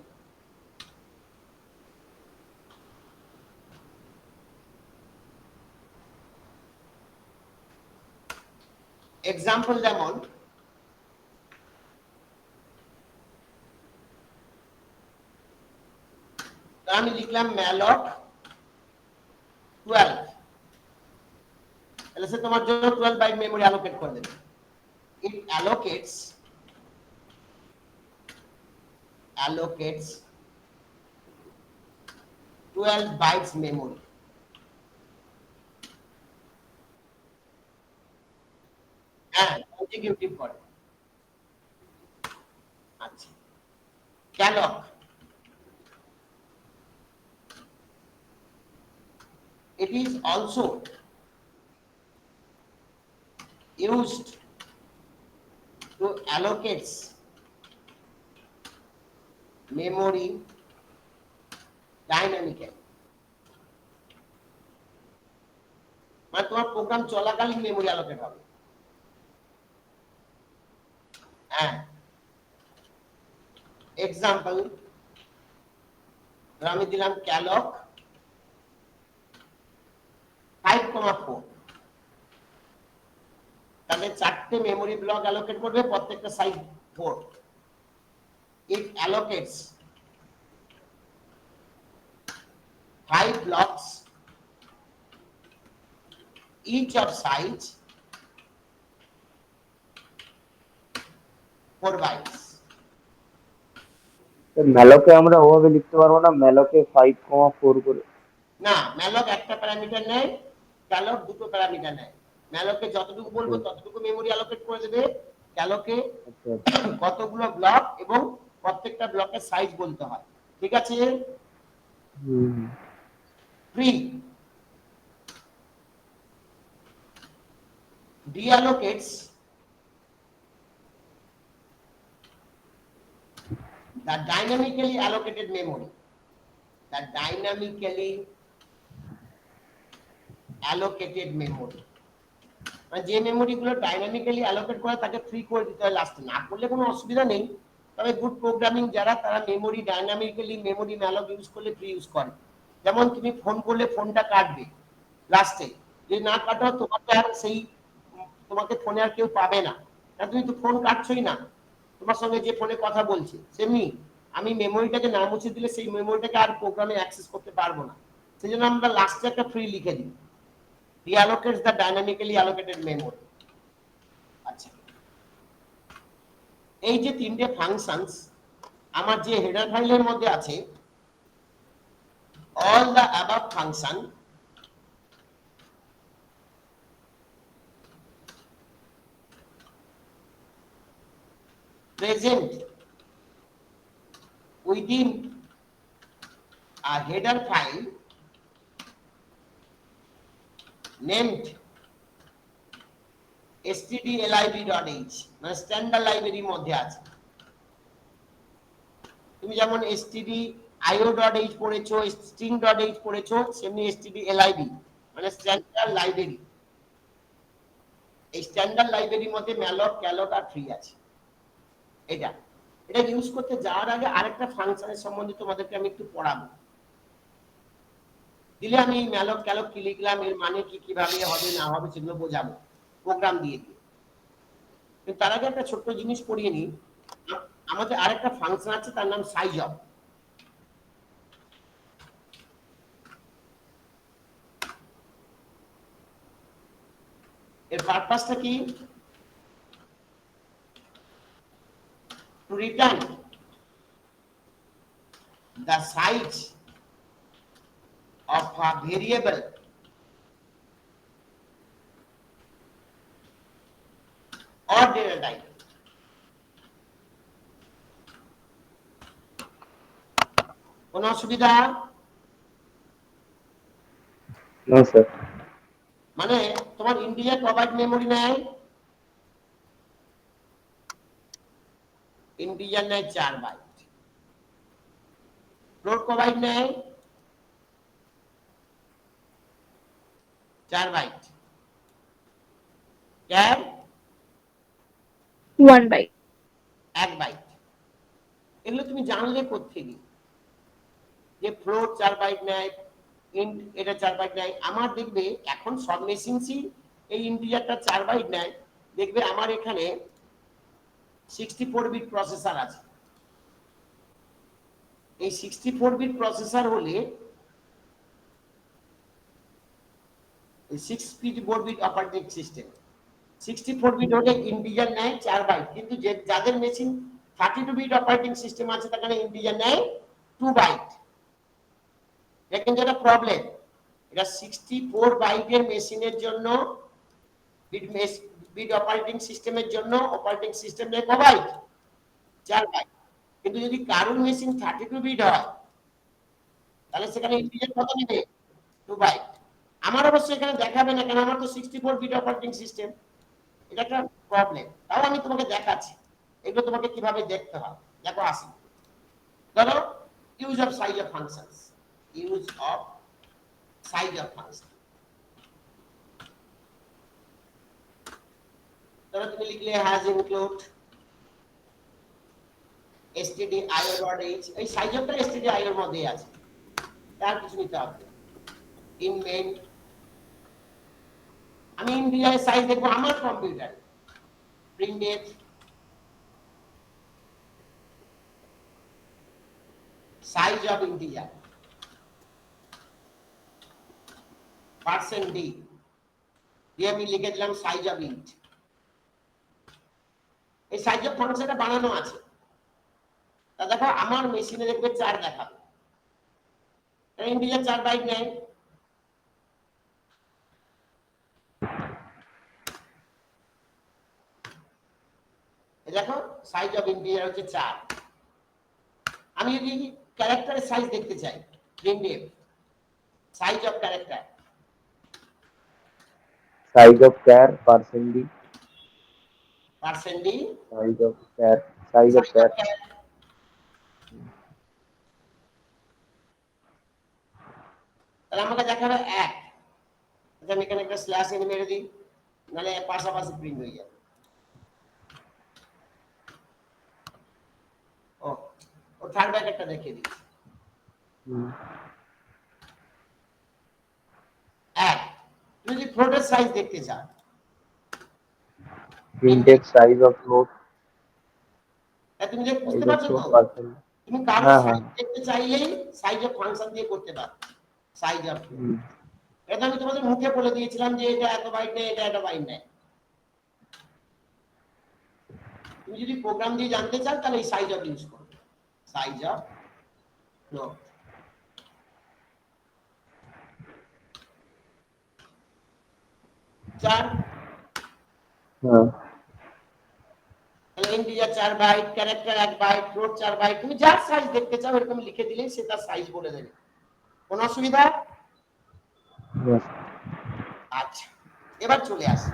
Example যেমন আমি লিখলাম malloc 12, তাহলে সে তোমার জন্য 12 বাইট মেমোরি অ্যালোকেট করে দেবে। It allocates 12 bytes memory. হ্যাঁ, কনজিকিউটিভ করে। আচ্ছা, calloc it is also used to allocate memory dynamically. মানে তোমার প্রোগ্রাম চলাকালীন মেমোরি অ্যালোকেট হবে। হ্যাঁ, এক্সাম্পল আমি দিলাম calloc 5,4, তাহলে 4টে মেমোরি ব্লক অ্যালোকেট করবে, প্রত্যেকটা size 4। It allocates 5 blocks, each of size 4 bytes. ম্যালোকে আমরা ওভাবে লিখতে পারবো না, ম্যালোকে 5,4 করে। না, malloc একটা প্যারামিটার নেয়, calloc দুটো প্যারামিটার নেয়। malloc-এ যতটুকু বলবো ততটুকু মেমরি অ্যালোকেট করে দেবে। calloc-এ আচ্ছা কতগুলো ব্লক এবং প্রত্যেকটা ব্লকের সাইজ বলতে হয়। ঠিক আছে? হুম free deallocates the dynamically allocated memory. The dynamically allocated memory. মানে যে মেমোরি গুলো ডাইনামিক্যালি অ্যালোকেট করে তাকে ফ্রি করে দিতে হয় লাস্টে, না করলে কোনো অসুবিধা নেই। তবে গুড প্রোগ্রামিং যারা, তারা মেমোরি ডাইনামিক্যালি মেমোরি ম্যালক ইউজ করলে ফ্রি ইউজ করে। যেমন তুমি ফোন করলে ফোনটা কাটবে লাস্টে, যদি না কাটো তোমাকে আর সেই তোমাকে ফোনে আর কেউ পাবে না, কারণ তুমি তো ফোন কাটছই না, তোমার সঙ্গে যে ফোনে কথা বলছে। সেমনি আমি মেমোরিটাকে না মুছে দিলে সেই মেমোরিটাকে আর প্রোগ্রামে অ্যাক্সেস করতে পারবো না। সেই জন্য আমরা লাস্টে একটা ফ্রি লিখে দিই, reallocates the dynamically allocated memory. আচ্ছা, এই যে তিনটে ফাংশনস আমার যে হেডার ফাইলের মধ্যে আছে, all the above function present within a header file named stdlib.h, মানে স্ট্যান্ডার্ড লাইব্রেরির মধ্যে আছে। তুমি যেমন stdio.h পড়েছো, string.h পড়েছো, সেমনি stdlib মানে স্ট্যান্ডার্ড লাইব্রেরি। এই স্ট্যান্ডার্ড লাইব্রেরির মধ্যে malloc, calloc আর ফ্রি আছে। এটা এটা ইউজ করতে যাওয়ার আগে আরেকটা ফাংশনের সম্বন্ধে তোমাদেরকে আমি একটু পড়াবো। দিলে আমি malloc, calloc কি লিখলাম, এর মানে কি, কিভাবে হবে না হবে সেগুলো বোঝাবো প্রোগ্রাম দিয়ে দিয়ে। কিন্তু তার আগে একটা ছোট্ট জিনিস পড়িয়ে নিই। আমাদের আরেকটা ফাংশন আছে, তার নাম সাইজ অফ। এর পারপাসটা কি? To return the size of a variable or data type. কোন অসুবিধা? না স্যার। মানে তোমার ইন্টিজার কবাইট মেমোরি নেয়, ইন্টিজার নেয় 4 বাইট। ফ্লোট কবাইট নেয় 4 বাইট। Car 1 byte. 1 বাইট। এগুলো তুমি জানলে কোত্থেকে যে ফ্লোট 4 বাইট নেয়, ইন্ট এটা 4 বাইট নেয়? আমার দেখবে এখন সব মেশিনসই এই ইন্টিজারটা 4 বাইট নেয়। দেখবে আমার এখানে 64 বিট প্রসেসর আছে। এই 64 বিট প্রসেসর হলে 64 বিট অপারেটিং সিস্টেম, 64 বিট হলে ইন্টিজার নেয় 4 বাইট। কিন্তু যাদের মেশিন 32 বিট অপারেটিং সিস্টেম আছে তাখানে ইন্টিজার নেয় 2 বাইট। দেখেন যেটা প্রবলেম, এটা 64 বাইটের মেশিনের জন্য বিট অপারেটিং সিস্টেমের জন্য অপারেটিং সিস্টেম নেয় কয় বাইট? 4 বাইট। কিন্তু যদি কারোর মেশিন 32 বিট হয় তাহলে সেখানে ইন্টিজার কত নেবে? 2 বাইট। আমার অবশ্য এখানে দেখাবে না, কারণ আমার তো 64 বিট অপারেটিং সিস্টেম। এটা একটা প্রবলেম, তাও আমি তোমাকে দেখাচ্ছি এগুলো তোমাকে কিভাবে দেখতে হয়। দেখো আসি, ধরো use of size of functions, use of size of function. ধরো তুমি লিখলে হ্যাজ ইনক্লুড stdio.h, এই সাইজ অফটা stdio এর মধ্যেই আছে, তার কিছু নিতে হবে। ইন মেইন আমি ইন্টিজারের সাইজ দেখবো আমার কম্পিউটারে, printf size of integer %d দিয়ে আমি লিখে দিলাম সাইজ অফ ইন্ট। এই সাইজ অফ ফাংশনটা বানানো আছে, তা দেখো আমার মেশিনে দেখবে 4 দেখাবে, ইন্টিজার 4 বাইট নেয়। দেখো সাইজ অফ ইন্টিজার হচ্ছে 4। আমি যদি ক্যারেক্টারের সাইজ দেখতে চাই, printf size of character, size of char percent d, percent D, size of char, size of size char, of character. তাহলে আমাকে দেখাবে 1। আচ্ছা আমি এখানে একটা স্ল্যাশ এনে মেরে দিই, নাহলে পাশাপাশি প্রিন্ট হয়ে যাবে। ও থার্ড ব্র্যাকেটটা দেখিয়ে দিই। 1 তুমি যদি ফ্লোটের সাইজ দেখতে চাও, printf size of float, তুমি যে বুঝতে size of পারছো তো, float percent, তুমি কারো হ্যাঁ হ্যাঁ, সাইজ দেখতে চাইলেই সাইজ অফ ফাংশন দিয়ে করতে পারো, সাইজ অফ। এটা আমি তোমাদের মুখে বলে দিয়েছিলাম যে এটা এত বাইট নেয়, এটা এত বাইট নেয়। তুমি যদি প্রোগ্রাম দিয়ে জানতে চাও তাহলে এই সাইজ অফ ইউজ করো, সাইজ অফ ফ্লোট। চার হ্যাঁ, তাহলে integer 4 byte, character 1 byte, float 4 byte. তুমি যার সাইজ দেখতে চাও এরকম লিখে দিলেই সে তার সাইজ বলে দেবে। কোনো অসুবিধা? yes, আচ্ছা এবার চলে আসি।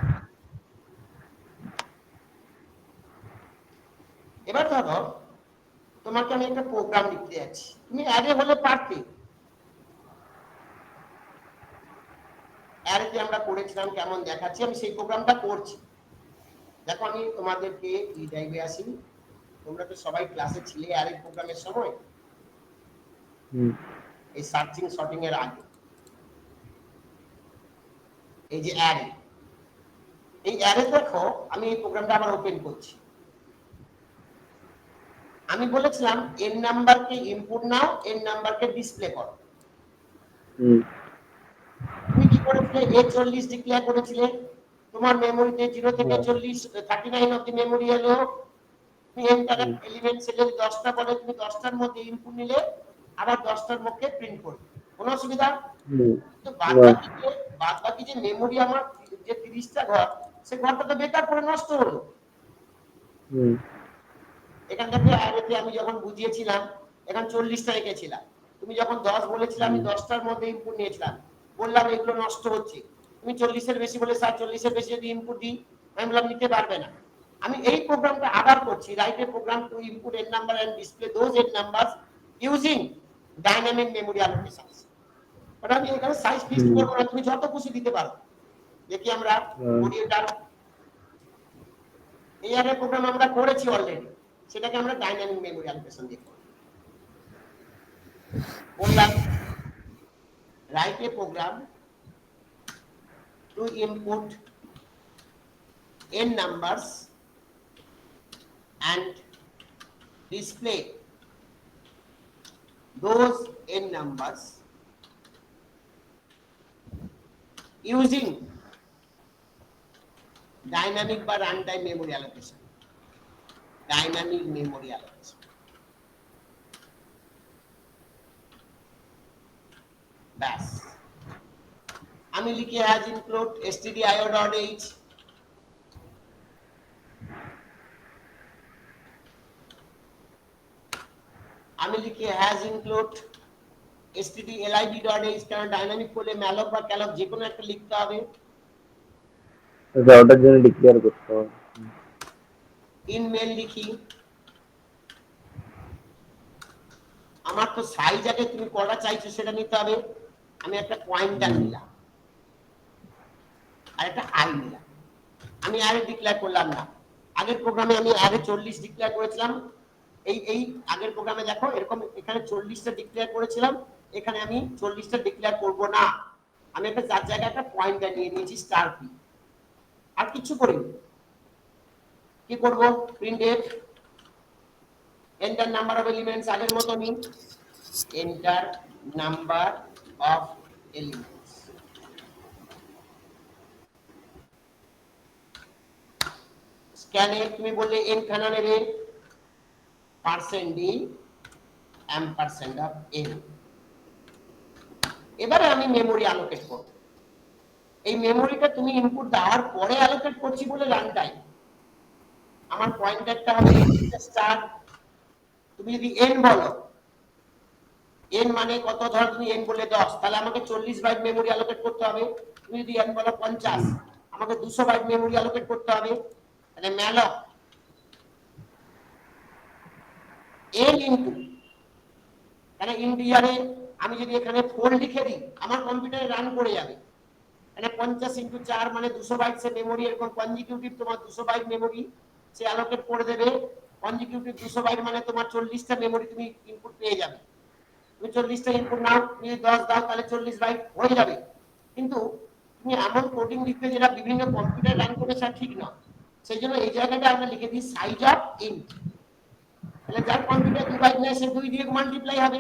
এবার ধরো তোমাকে আমি একটা প্রোগ্রাম লিখতে যাচ্ছি, তুমি অ্যারে হলে পারতে। অ্যারেতে আমরা করেছিলাম কেমন দেখাচ্ছি, আমি সেই প্রোগ্রামটা করছি। দেখো আমি তোমাদেরকে এই ড্রাইভে আসি, তোমরা তো সবাই ক্লাসে ছিলে অ্যারে প্রোগ্রামের সময়, এই সার্চিং সর্টিং এর আগে। এই যে অ্যারে, এই অ্যারে দেখো আমি এই প্রোগ্রামটা আবার ওপেন করছি। আমি বলেছিলাম এন নাম্বারকে ইনপুট নাও, এন নাম্বারকে ডিসপ্লে করো। তুমি কি করেছিলে? এ 40 ডিক্লেয়ার করেছিলে, তোমার মেমোরিতে 0 থেকে 40 39 অবধি মেমোরি এলো। তুমি এন্টার এলিমেন্ট সে যদি 10টা বলে তুমি 10টার মধ্যে ইনপুট নিলে, আবার 10টার মধ্যে প্রিন্ট করবে। কোনো অসুবিধা? তো বাদবাকি যে মেমোরি আমার যে 30টা ঘর, সে ঘরটা তো বেকার করে নষ্ট হলো। এখান থেকে আরেতে আমি যখন বুঝিয়েছিলাম এখানে 40টা রেখেছিলাম, তুমি যখন 10 বলেছিলে আমি 10টার মধ্যে ইনপুট নিয়েছিলাম, বললাম এগুলো নষ্ট হচ্ছে। তুমি 40 এর বেশি বলে 40 এর বেশি যদি ইনপুট দিই, আমি বললাম নিতে পারবে না। আমি এই প্রোগ্রামটা আবার করছি, write a program to input N number and display those N numbers using dynamic memory allocations. But আমি এখানে সাইজ ফিক্সড করব না, তুমি যত খুশি দিতে পারো। দেখি আমরা করি এটা। এই আরে প্রোগ্রাম আমরা করেছি অলরেডি, সেটাকে আমরা ডাইনামিক মেমোরি অ্যালোকেশন দিয়ে করব। বললাম write a program to input n numbers and display those n numbers using dynamic বা runtime memory allocation, dynamic memory allocation। ব্যাস আমি লিখি has include stdio.h, আমি লিখি has include stdlib.h, কারণ ডাইনামিক করলে malloc বা calloc যে কোনো একটা লিখতে হবে। ওটার জন্য ডিক্লেয়ার করতে হবে। in main লিখি, আমার তো সাইজ আগে তুমি কটা চাইছো সেটা নিতে হবে। আমি একটা পয়েন্টার নিলাম আর একটা আই নিলাম, আমি অ্যারে ডিক্লেয়ার করলাম না। আগের প্রোগ্রামে আমি অ্যারে 40 ডিক্লেয়ার করেছিলাম, এই আগের প্রোগ্রামে দেখো এরকম এখানে 40টা ডিক্লেয়ার করেছিলাম, এখানে আমি 40টা ডিক্লেয়ার করব না। আমি একটা যার জায়গায় একটা পয়েন্টার নিয়ে নিয়েছি স্টার পি, আর কিছু করিনি। কি করব? Printf enter number of elements, আগের মতনই enter number of elements। স্ক্যানে তুমি বললে n খানা নেবে, percent D ampersand of n। এবারে আমি মেমোরি অ্যালোকেট করব। এই মেমোরিটা তুমি ইনপুট দেওয়ার পরে অ্যালোকেট করছি বলে রান টাইম। আমার পয়েন্টারটা হবে স্টার, তুমি যদি n বলো, n মানে কত, ধর তুমি n বলে 10, তাহলে আমাকে 40 বাইট মেমোরি অ্যালোকেট করতে হবে। তুমি যদি n বলো 50, আমাকে 200 বাইট মেমোরি অ্যালোকেট করতে হবে। তাহলে malloc n ইনটু, তাহলে ইন্টিজারে আমি যদি এখানে 4 লিখে দিই আমার কম্পিউটারে রান করে যাবে। মানে 50 ইনটু 4 মানে 200 বাইট সে মেমোরি, এরকম কনজিকিউটিভ তোমার 200 বাইট মেমোরি সে অ্যালোকেট করে দেবে। কনজিকিউটিভ 200 বাইট মানে তোমার 40টা মেমোরি তুমি ইনপুট পেয়ে যাবে। তুমি 40টা ইনপুট নাও, তুমি 10 দাও তাহলে 40 বাইট হয়ে যাবে। কিন্তু তুমি এমন কোডিং লিখবে যেটা বিভিন্ন কম্পিউটার রান করে সেটা ঠিক না। সেই জন্য এই জায়গাটা আমরা লিখে দিই সাইজ অফ ইন্ট। তাহলে যার কম্পিউটার 2 বাইট নেয় সে 2 দিয়ে মাল্টিপ্লাই হবে,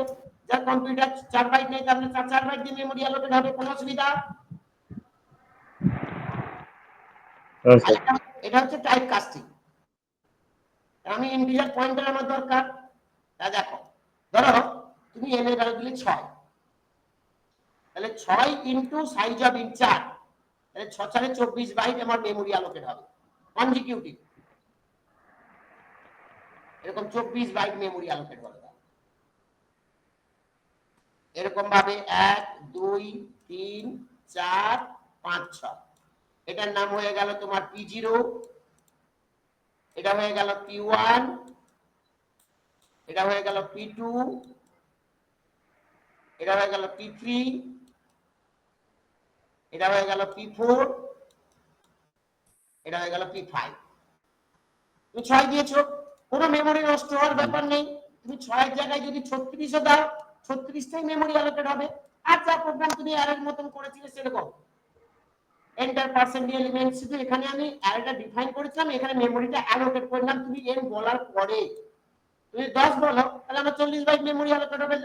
যার কম্পিউটার 4 বাইট নেয় তাহলে 4 বাইট দিয়ে মেমোরি অ্যালোকেট হবে। কোনো অসুবিধা? এটা হচ্ছে টাইপ কাস্টিং। আমি ইন্টিজার পয়েন্টার আমার দরকার। তা দেখো, ধরো তুমি n এর ভ্যালু দিলে 6, তাহলে 6 ইনটু সাইজ অফ ইন্ট 4, তাহলে 6 4 24 বাইট আমার মেমোরি অ্যালোকেট হবে কনজিকিউটিভ। এরকম 24 বাইট মেমোরি অ্যালোকেট হবে। এরকম ভাবে 1 2 3 4 5 6, এটার নাম হয়ে গেল তোমার P0, এটা হয়ে গেল P1, এটা হয়ে গেল P2, এটা হয়ে গেল P3, এটা হয়ে গেল P4, এটা হয়ে গেল P5। তুমি 6 দিয়েছো, কোনো মেমোরি নষ্ট হওয়ার ব্যাপার নেই। তুমি 6 এর জায়গায় যদি 36ও দাও, 36টাই মেমোরি অ্যালোকেট হবে। আর যা প্রোগ্রাম তুমি অ্যারের মতন করেছিলে সেরকম এন্টার পার্সেন্ট এলিমেন্ট, শুধু এখানে আমি অ্যারেটা ডিফাইন করেছিলাম, এখানে মেমোরিটা অ্যালোকেট করলাম। তুমি n বলার পরে তুমি 10 বলো তাহলে আমার 40 বাইট মেমোরি অ্যালোকেট হবে।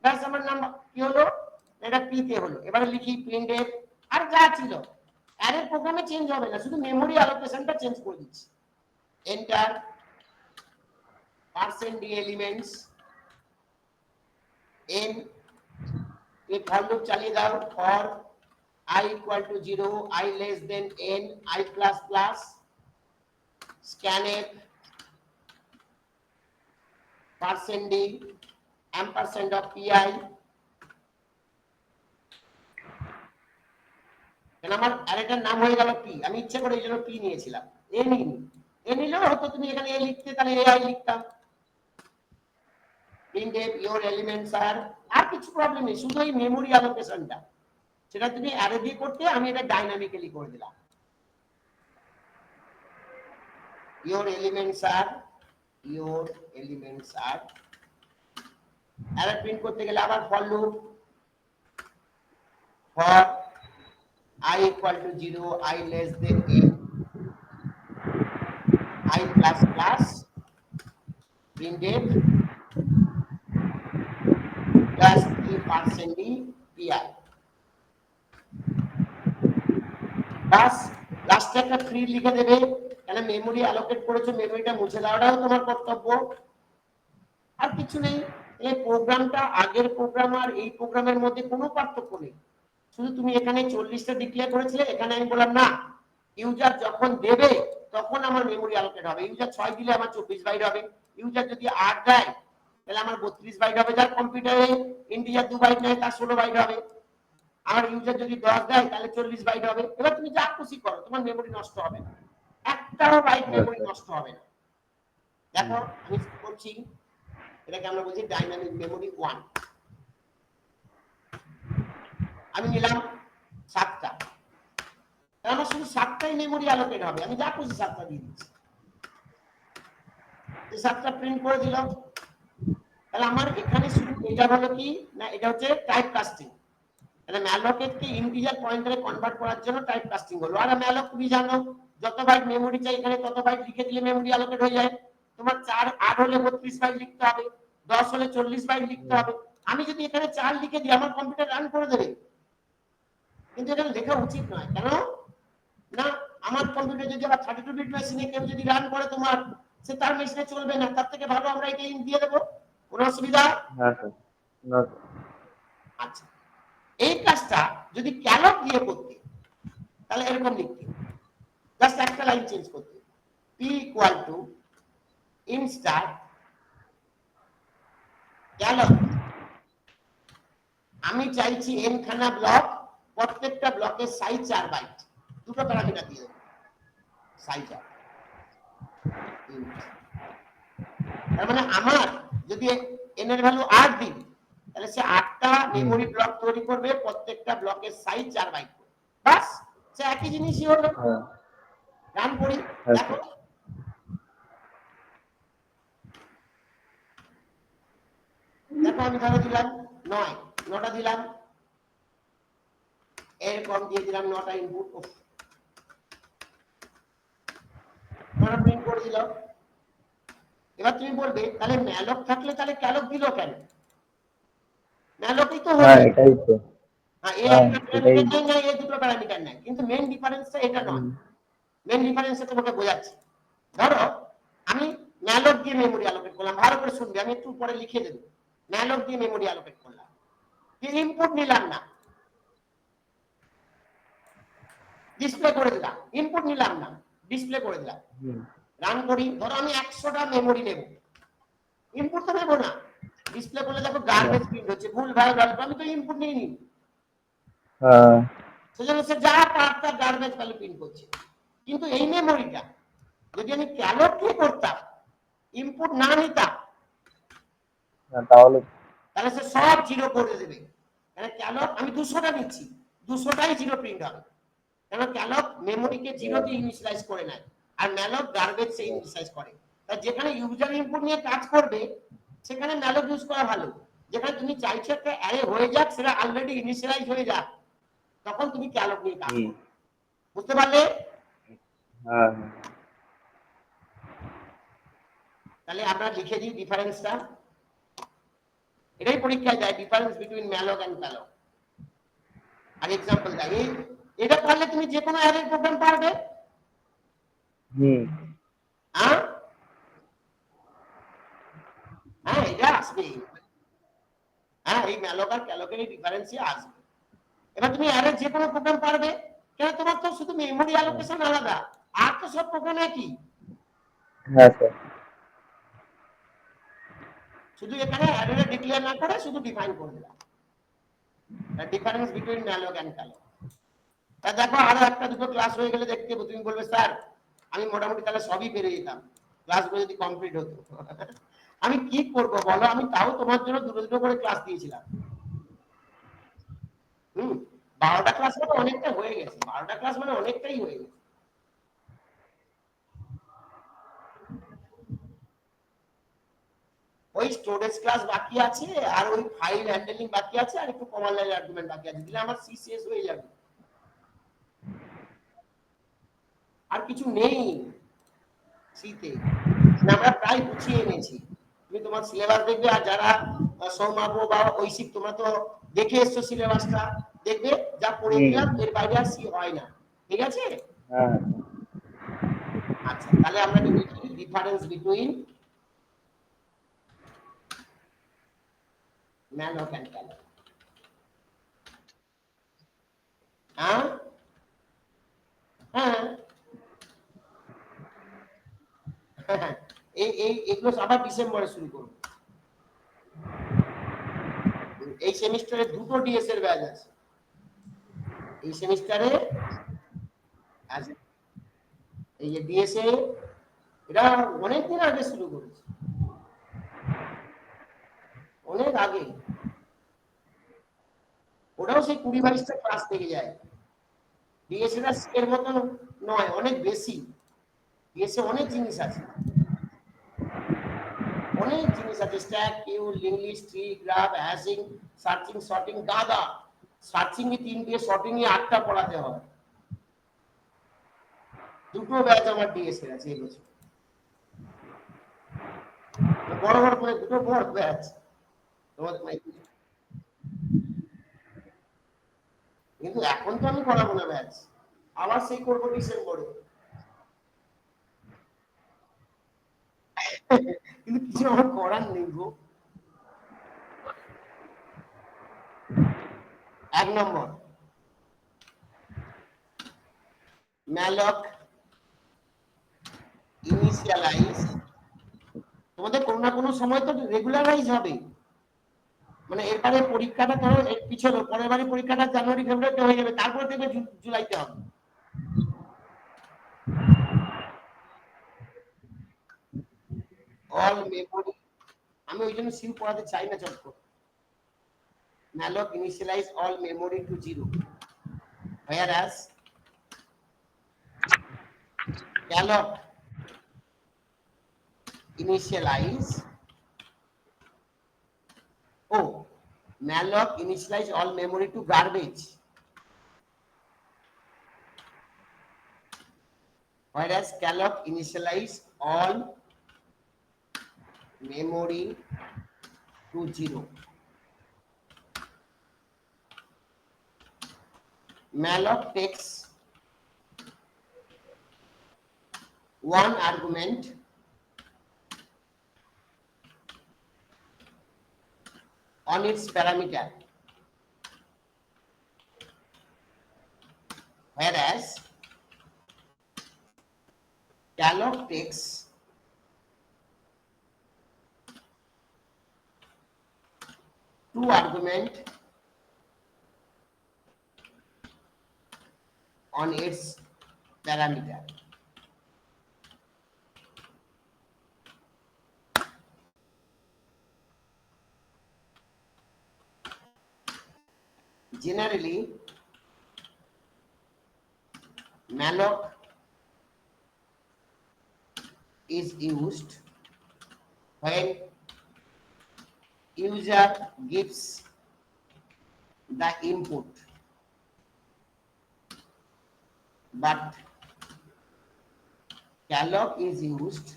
ব্যাস আমার নাম্বার কি হলো, এটা p তে হলো। এবারে লিখি প্রিন্টএফ, আর যা ছিল অ্যারের প্রোগ্রামে চেঞ্জ হবে না, শুধু মেমোরি অ্যালোকেশনটা চেঞ্জ করে দিচ্ছি। Enter percent D elements n, এই ফর লুপ চালিয়ে দাও। For I equal to 0, I less than n, I plus plus, scanf percent d ampersand of pi। কেন আমার অ্যারেটার নাম হয়ে গেল p, আমি ইচ্ছে করে এই জন্য p নিয়েছিলাম, a নিইনি। a নিলেও হতো তুমি এখানে a লিখতে, তাহলে ai লিখতাম। printf your elements are, আর কিছু প্রবলেম নেই, শুধু এই মেমোরি অ্যালোকেশনটা সেটা তুমি অ্যারে দিয়ে করতে, আমি এটা ডাইনামিক্যালি করে দিলাম। your elements are array print করতে গেলে আবার for loop, for I equal to 0, I less than n, I plus plus, printf plus p% d pi। বাস লাস্টে একটা ফ্রি লিখে দেবে, তাহলে মেমোরি অ্যালোকেট করেছো, মেমোরিটা মুছে দেওয়াটাও তোমার কর্তব্য। আর কিছু নেই। এই প্রোগ্রামটা আগের প্রোগ্রাম আর এই প্রোগ্রামের মধ্যে কোনো পার্থক্য নেই, শুধু তুমি এখানে 40টা ডিক্লেয়ার করেছিলে, এখানে আমি বললাম না, ইউজার যখন দেবে তখন আমার মেমোরি অ্যালোকেট হবে। ইউজার 6 দিলে আমার 24 বাইট হবে, ইউজার যদি 8 দেয় তাহলে আমার 32 বাইট হবে, যার কম্পিউটারে ইন্টিজার 2 বাইট নেয় তার 16 বাইট হবে। আর ইউজার যদি 10 দেয় তাহলে 40 বাইট হবে। এবার তুমি যা খুশি করো, তোমার মেমোরি নষ্ট হবে না, একটাও বাইট মেমোরি নষ্ট হবে না। দেখো আমি বলছি, এটাকে আমরা বলছি ডাইনামিক মেমোরি 1। আমি নিলাম 7টা, আমার শুধু 7টাই মেমোরি অ্যালোকেট হবে, আমি যা খুশি 7টা দিয়ে দিচ্ছি। এই 7টা প্রিন্ট করে দিলাম। তাহলে আমার এখানে শুধু এটা হলো কি না, এটা হচ্ছে টাইপ কাস্টিং। তাহলে ম্যালককে ইন্টিজার পয়েন্টারে কনভার্ট করার জন্য টাইপ কাস্টিং হলো। আর ম্যালক তুমি জানো যত বাইট মেমোরি চাই এখানে তত বাইট লিখে দিলে মেমোরি অ্যালোকেট হয়ে যায়। তোমার 4 8 হলে 32 বাইট লিখতে হবে, 10 হলে 40 বাইট লিখতে হবে। আমি যদি এখানে 4 লিখে দিই আমার কম্পিউটার রান করে দেবে, কিন্তু এটা লেখা উচিত নয়। কেন না, আমার কম্পিউটার যদি আবার 32 বিট মেশিনে কেউ যদি রান করে তোমার সে তার মেশিনে চলবে না, তার থেকে ভালো আমরা এটা লিঙ্ক দিয়ে দেবো, কোনো অসুবিধা? হ্যাঁ স্যার, না স্যার। আচ্ছা, এই কাজটা যদি ক্যালক দিয়ে করতে তাহলে এরকম লিখতে, জাস্ট একটা লাইন চেঞ্জ করতে, p ইকুয়াল টু ইনস্টার ক্যালক, আমি চাইছি n খানা ব্লক, প্রত্যেকটা ব্লকের সাইজ 4 বাইট, দুটো প্যারামিটার দিয়ে দেবো, সাইজ তার মানে আমার যদি n এর ভ্যালু 8 দিই তাহলে সে 8টা মেমরি ব্লক তৈরি করবে, প্রত্যেকটা ব্লকের সাইজ 4 বাইট, বাস সে একই জিনিসই হলো। হ্যাঁ রান করি, হ্যাঁ দেখো স্যার। দেখো আমি ধরো দিলাম 9, 9টা দিলাম, এরকম দিয়ে দিলাম 9টা ইনপুট, তোমরা প্রিন্ট করে দিল। এবার তুমি বলবে তাহলে ম্যালক থাকলে তাহলে ক্যালক দিল কেন? ম্যালকই তো হ্যাঁ হবে, এটাই তো। হ্যাঁ এই হ্যাঁ একটা এটাই। প্যারামিটার নেই, এই দুটো প্যারামিটার নেই, কিন্তু মেইন ডিফারেন্সটা এটা নয়। মেইন ডিফারেন্সটা তোমাকে বোঝাচ্ছি। ধরো আমি ম্যালক দিয়ে মেমরি অ্যালোকেট করলাম, ভালো করে শুনবে, আমি একটু পরে লিখে দেব। ম্যালক দিয়ে মেমরি অ্যালোকেট করলাম, ইনপুট নিলাম না, ডিসপ্লে করে দিলাম, ইনপুট নিলাম না, ডিসপ্লে করে দিলাম, রান করি। ধরো আমি 100টা মেমরি নেব, ইনপুট তো নেব না, ডিসপ্লে করলে দেখো গার্বেজ প্রিন্ট হচ্ছে, ভুল ভাল, আমি তো ইনপুট নিইনি, হ্যাঁ সেজন্য সে যা তার গার্বেজ ভ্যালু প্রিন্ট করছে। কিন্তু এই মেমরিটা যদি আমি ক্যালক দিয়ে করতাম, ইনপুট না নিতাম, তাহলে তাহলে সে সব জিরো করে দেবে। কারণ ক্যালক আমি 200টা নিচ্ছি, 200টাই জিরো প্রিন্ট হবে, কারণ ক্যালক মেমোরিকে জিরোতে ইনিশিয়ালাইজ করে নেয়, আর ম্যালক গার্বেজ সে ইনিশিয়ালাইজ করে। তাই যেখানে ইউজার ইনপুট নিয়ে কাজ করবে সেখানে ম্যালক ইউজ করা ভালো। যেখানে তুমি চাইছো একটা অ্যারে হয়ে যাক, সেটা অলরেডি ইনিশিয়ালাইজ হয়ে যাক, তখন তুমি ক্যালক নিয়ে কাজ করো। বুঝতে পারলে? হ্যাঁ তাহলে আমরা লিখে দিই ডিফারেন্সটা, এটাই পরীক্ষায় দেয়, difference between malloc and calloc. আর এক্সাম্পল দেয়, এটা পারলে তুমি যে কোনো অ্যারে প্রোগ্রাম পারবে। হ্যাঁ হ্যাঁ এটা আসবে, হ্যাঁ এই ম্যালক আর ক্যালকের এই ডিফারেন্সই আসবে। এবার তুমি অ্যারে যে কোনো প্রোগ্রাম পারবে, কেন তোমার তো শুধু মেমোরি অ্যালোকেশন আলাদা, আর তো সব প্রোগ্রাম একই, হ্যাঁ স্যার। শুধু এখানে অ্যারেটা ডিক্লেয়ার না করে শুধু ডিফাইন করে দিলাম, difference between malloc and Calc. তা দেখো আরো একটা দুটো ক্লাস হয়ে গেলে দেখতে পাবো, তুমি বলবে স্যার আমি মোটামুটি তাহলে সবই পেরে যেতাম, ক্লাসগুলো যদি কমপ্লিট হতো। আমি কি করব বলো, আমি তাও তোমার জন্য দুটো দুটো করে ক্লাস দিয়েছিলাম। 12টা ক্লাস মানে অনেকটা হয়ে গেছে, 12টা ক্লাস মানে অনেকটাই হয়ে গেছে। ওই স্টোরেজ ক্লাস বাকি আছে, আর ওই ফাইল হ্যান্ডলিং বাকি আছে, আর একটু কমান্ড লাইন আর্গুমেন্ট বাকি আছে, দিলে আমার সি শেষ হয়ে যাবে। আর কিছু নেই সিতে, আমরা প্রায় গুছিয়ে এনেছি। তুমি তোমার সিলেবাস দেখবে, আর যারা সৌমাবো বা ঐশিক তোমরা তো দেখে এসছো সিলেবাসটা, দেখবে যা পড়ে দিলাম এর বাইরে আর সি হয় না, ঠিক আছে? হ্যাঁ আচ্ছা তাহলে আমরা লিখি difference between malloc and Calc. হ্যাঁ হ্যাঁ এগুলো আবার ডিসেম্বরে শুরু করব। এই সেমিস্টারে দুটো ডিএস এর ব্যাচ আছে, এই সেমিস্টারে আছে। এই যে ডিএস এ এটা অনেকদিন আগে শুরু করেছে, অনেক আগে, ওটাও সেই 20-22টা ক্লাস থেকে যায়। ডিএস এর মতন নয়, অনেক বেশি, ডিএস এ অনেক জিনিস আছে, অনেক জিনিস আছে, stack queue, link list, tree, graph, hashing, searching, sorting, গাদা। সার্চিং এ 3টে, সর্টিং এ 8টা পড়াতে হয়। দুটো ব্যাচ আমার ডিএস এর আছে এই বছর, বড় বড় করে দুটো বড় ব্যাচ তোমাদের। কিন্তু এখন তো আমি পড়াবো না ব্যাচ, আবার সেই করবো ডিসেম্বরে। কিন্তু কিছু আমার করার নেই গো। 1 নম্বর malloc ইনিশিয়ালাইজ, তোমাদের কোনো না কোনো সময় তো রেগুলারাইজ হবে, মানে এরপরে পরীক্ষাটা ধরো এর পিছনে পরের বারে পরীক্ষাটা জানুয়ারি ফেব্রুয়ারিতে হয়ে যাবে, তারপরে দেখবে জুলাইতে হবে। অল মেমোরি, আমি ওই জন্য সিউ পড়াতে চাই না চট করে। malloc initialize all memory to 0, whereas calloc initialize malloc initialize all memory to garbage, whereas calloc initialize all memory to 0. malloc takes one argument on its parameter, whereas calloc takes two argument on its parameter. Generally, malloc is used when user gives the input, but calloc is used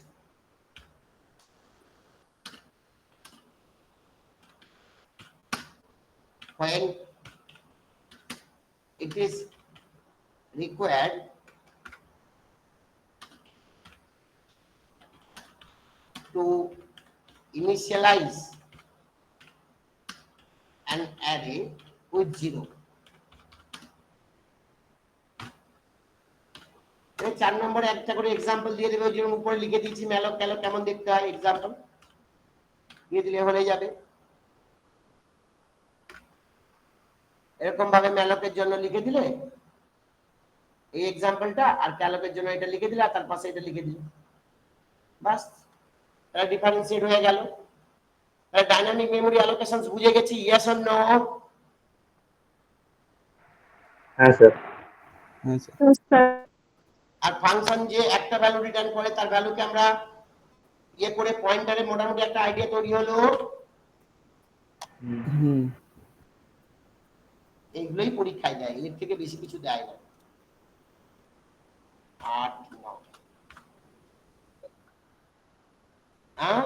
when it is required to initialize an array with 0. 4 নম্বরে একটা করে example দিয়ে দেবে, ওই জন্য উপরে লিখে দিয়েছি malloc calloc কেমন দেখতে হয়, এক্সাম্পল দিয়ে দিলে হয়ে যাবে। এরকম ভাবে malloc এর জন্য লিখে দিলে এই এক্সাম্পলটা, আর calloc এর জন্য এটা লিখে দিলে, আর তার পাশে এটা লিখে দিলে, বাস এটা ডিফারেন্সিয়েট হয়ে গেল। তাহলে ডাইনামিক মেমোরি অ্যালোকেশনস বুঝে গেছি, ইয়েস অর নো? হ্যাঁ স্যার। হ্যাঁ স্যার। Yes, sir. আর ফাংশন যে একটা ভ্যালু রিটার্ন করে তার ভ্যালুকে আমরা ইয়ে করে পয়েন্টারে মোটামুটি একটা আইডিয়া তৈরি হলো। হুম। এইগুলোই পরীক্ষায় দেয়, এর থেকে বেশি কিছু দেয় না। 8 9 হ্যাঁ,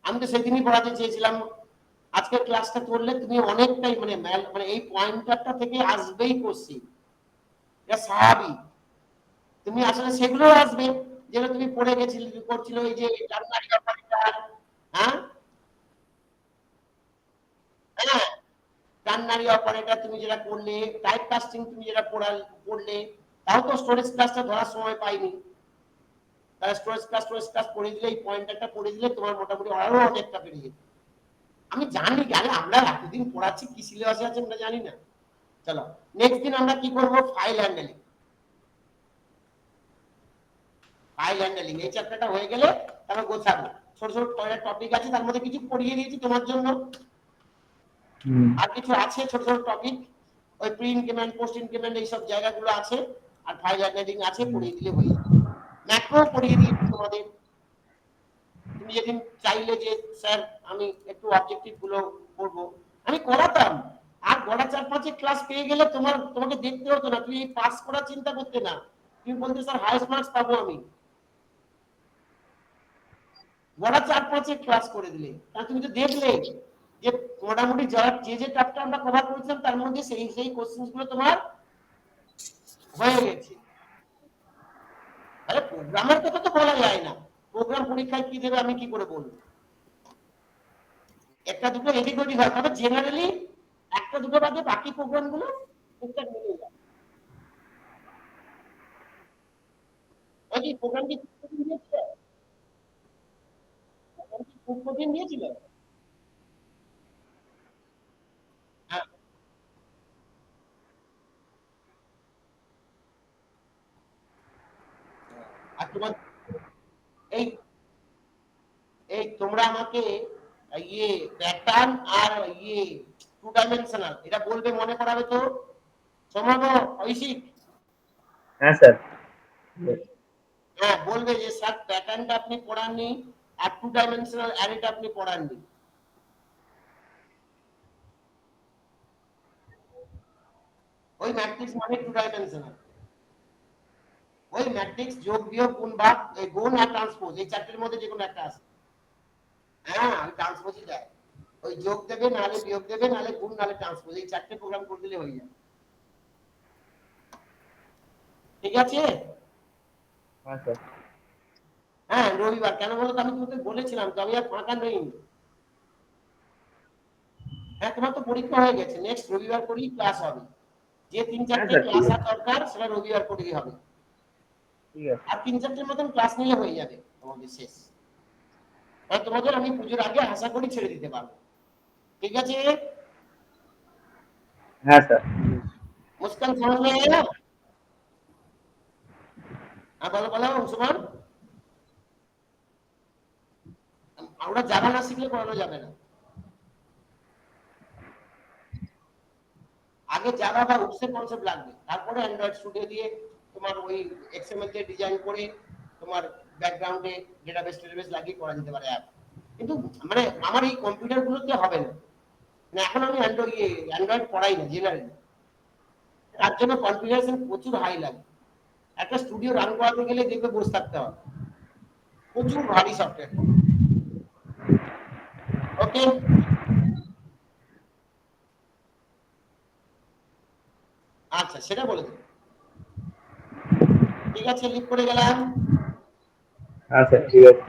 আমি তো সেদিনই পড়াতে চেয়েছিলাম, আজকের ক্লাসটা করলে তুমি অনেকটাই মানে এই পয়েন্টারটা থেকে আসবেই কোশ্চেন, এটা স্বাভাবিক। তুমি আসলে সেগুলো আসবে যেটা তুমি পড়ে গেছিলে, করছিল এই যে টার্নারি অপারেটর, হ্যাঁ হ্যাঁ টার্নারি অপারেটর তুমি যেটা করলে, টাইপ কাস্টিং তুমি যেটা পড়লে, তাও তো স্টোরেজ ক্লাসটা ধরার সময় পাইনি। তাহলে স্টোরেজ ক্লাস পড়ে দিলে, এই পয়েন্টারটা পড়ে দিলে তোমার মোটামুটি আরো অনেকটা বেড়ে যেত। আমি জানি আরে আমরা এতদিন পড়াচ্ছি, কি সিলেবাসে আছে আমরা জানি না। চলো নেক্সট দিন আমরা কি করব, ফাইল হ্যান্ডেলিং। ফাইল হ্যান্ডেলিং এই চ্যাপ্টারটা হয়ে গেলে তারপর গোছাবো। ছোট ছোট টপিক আছে, তার মধ্যে কিছু পড়িয়ে দিয়েছি তোমার জন্য, আর কিছু আছে ছোট ছোট টপিক, ওই প্রি ইনক্রিমেন্ট পোস্ট ইনক্রিমেন্ট এইসব জায়গাগুলো আছে, আর ফাইল হ্যান্ডেলিং আছে, পড়িয়ে দিলে হয়ে যাবে। ম্যাক্রো পড়িয়ে দিয়েছি তোমাদের। তুমি যেদিন চাইলে যে স্যার আমি একটু অবজেক্টিভ গুলো করবো, আমি করাতাম। আর গড়া 4-5 ক্লাস পেয়ে গেলে তোমাকে দেখতে হতো না, তুমি পাস করার চিন্তা করতে না, তুমি বলতে স্যার হাইয়েস্ট মার্কস পাবো আমি। গড়া 4-5 ক্লাস করে দিলে, তাহলে তুমি তো দেখলে যে মোটামুটি যারা যে চ্যাপ্টার আমরা কভার করেছিলাম তার মধ্যে সেই কোশ্চেন গুলো তোমার হয়ে গেছে। আরে প্রোগ্রামের কথা তো বলা যায় না, প্রোগ্রাম পরীক্ষায় কি দেবে আমি কি করে বলবো? একটা দুটো এদিক ওদিক হয়, তবে জেনারেলি একটা দুটো বাদে বাকি প্রোগ্রামগুলো ঠিকঠাক মিলে যায়। ওই কি প্রোগ্রাম কি খুব কঠিন দিয়েছিল? প্রোগ্রাম কি খুব কঠিন দিয়েছিল? হ্যাঁ। আর তোমার এই এই তোমরা আমাকে ইয়ে প্যাটার্ন আর ইয়ে টু ডাইমেনশনাল এটা বলবে, মনে করাবে তো সম্ভব ঐশিক? হ্যাঁ স্যার। হ্যাঁ বলবে যে স্যার প্যাটার্নটা আপনি পড়াননি আর টু ডাইমেনশনাল অ্যারেটা আপনি পড়াননি। ওই ম্যাট্রিক্স মানে টু ডাইমেনশনাল, ওই ম্যাট্রিক্স যোগ বিয়োগ গুণ ভাগ এই গুণ আর ট্রান্সপোজ এই চারটির মধ্যে যে কোনো একটা আছে। হ্যাঁ আমি ট্রান্সপোজই দেয়, ওই যোগ দেবে নাহলে বিয়োগ দেবে নাহলে গুণ নাহলে ট্রান্সপোজ এই চারটে প্রোগ্রাম করে দিলে হয়ে যাবে। ঠিক আছে? হ্যাঁ স্যার। হ্যাঁ রবিবার কেন বলো তো, আমি তোমাকে বলেছিলাম তো আমি আর ফাঁকা নেই। হ্যাঁ তোমার তো পরীক্ষা হয়ে গেছে, নেক্সট রবিবার করেই ক্লাস হবে। যে তিন চারটে স্যার, ঠিক ক্লাস আছে। আর দরকার সেটা রবিবার করেই হবে। ঠিক আছে। আর তিন চারটের মতন ক্লাস নিলে হয়ে যাবে তোমাদের শেষ। আর তোমাদের আমি পুজোর আগে আশা করি ছেড়ে দিতে পারবো। ঠিক আছে? হ্যাঁ স্যার। মুস্কান समझ में आया? हाँ बोलो बोलो उस्मान। আমরা জাভা না শিখলে পড়ানো যাবে না। আগে জাভা বা উৎসের কনসেপ্ট লাগবে, তারপরে অ্যান্ড্রয়েড স্টুডিও দিয়ে তোমার ওই এক্সএমএল দিয়ে ডিজাইন করে তোমার ব্যাকগ্রাউন্ডে ডেটাবেস টেটাবেস লাগিয়ে করা যেতে পারে অ্যাপ। কিন্তু মানে আমার এই কম্পিউটার গুলোতে হবে না, মানে এখন আমি অ্যান্ড্রয়েড পড়াই না জেনারেলি, তার জন্য কনফিগারেশন প্রচুর হাই লাগে। একটা স্টুডিও রান করাতে গেলে দেখবে বসে থাকতে হবে, প্রচুর ভারী সফটওয়্যার। ওকে আচ্ছা সেটা বলে দেবো। ঠিক আছে লিভ করে গেলাম। হ্যাঁ স্যার, ঠিক আছে।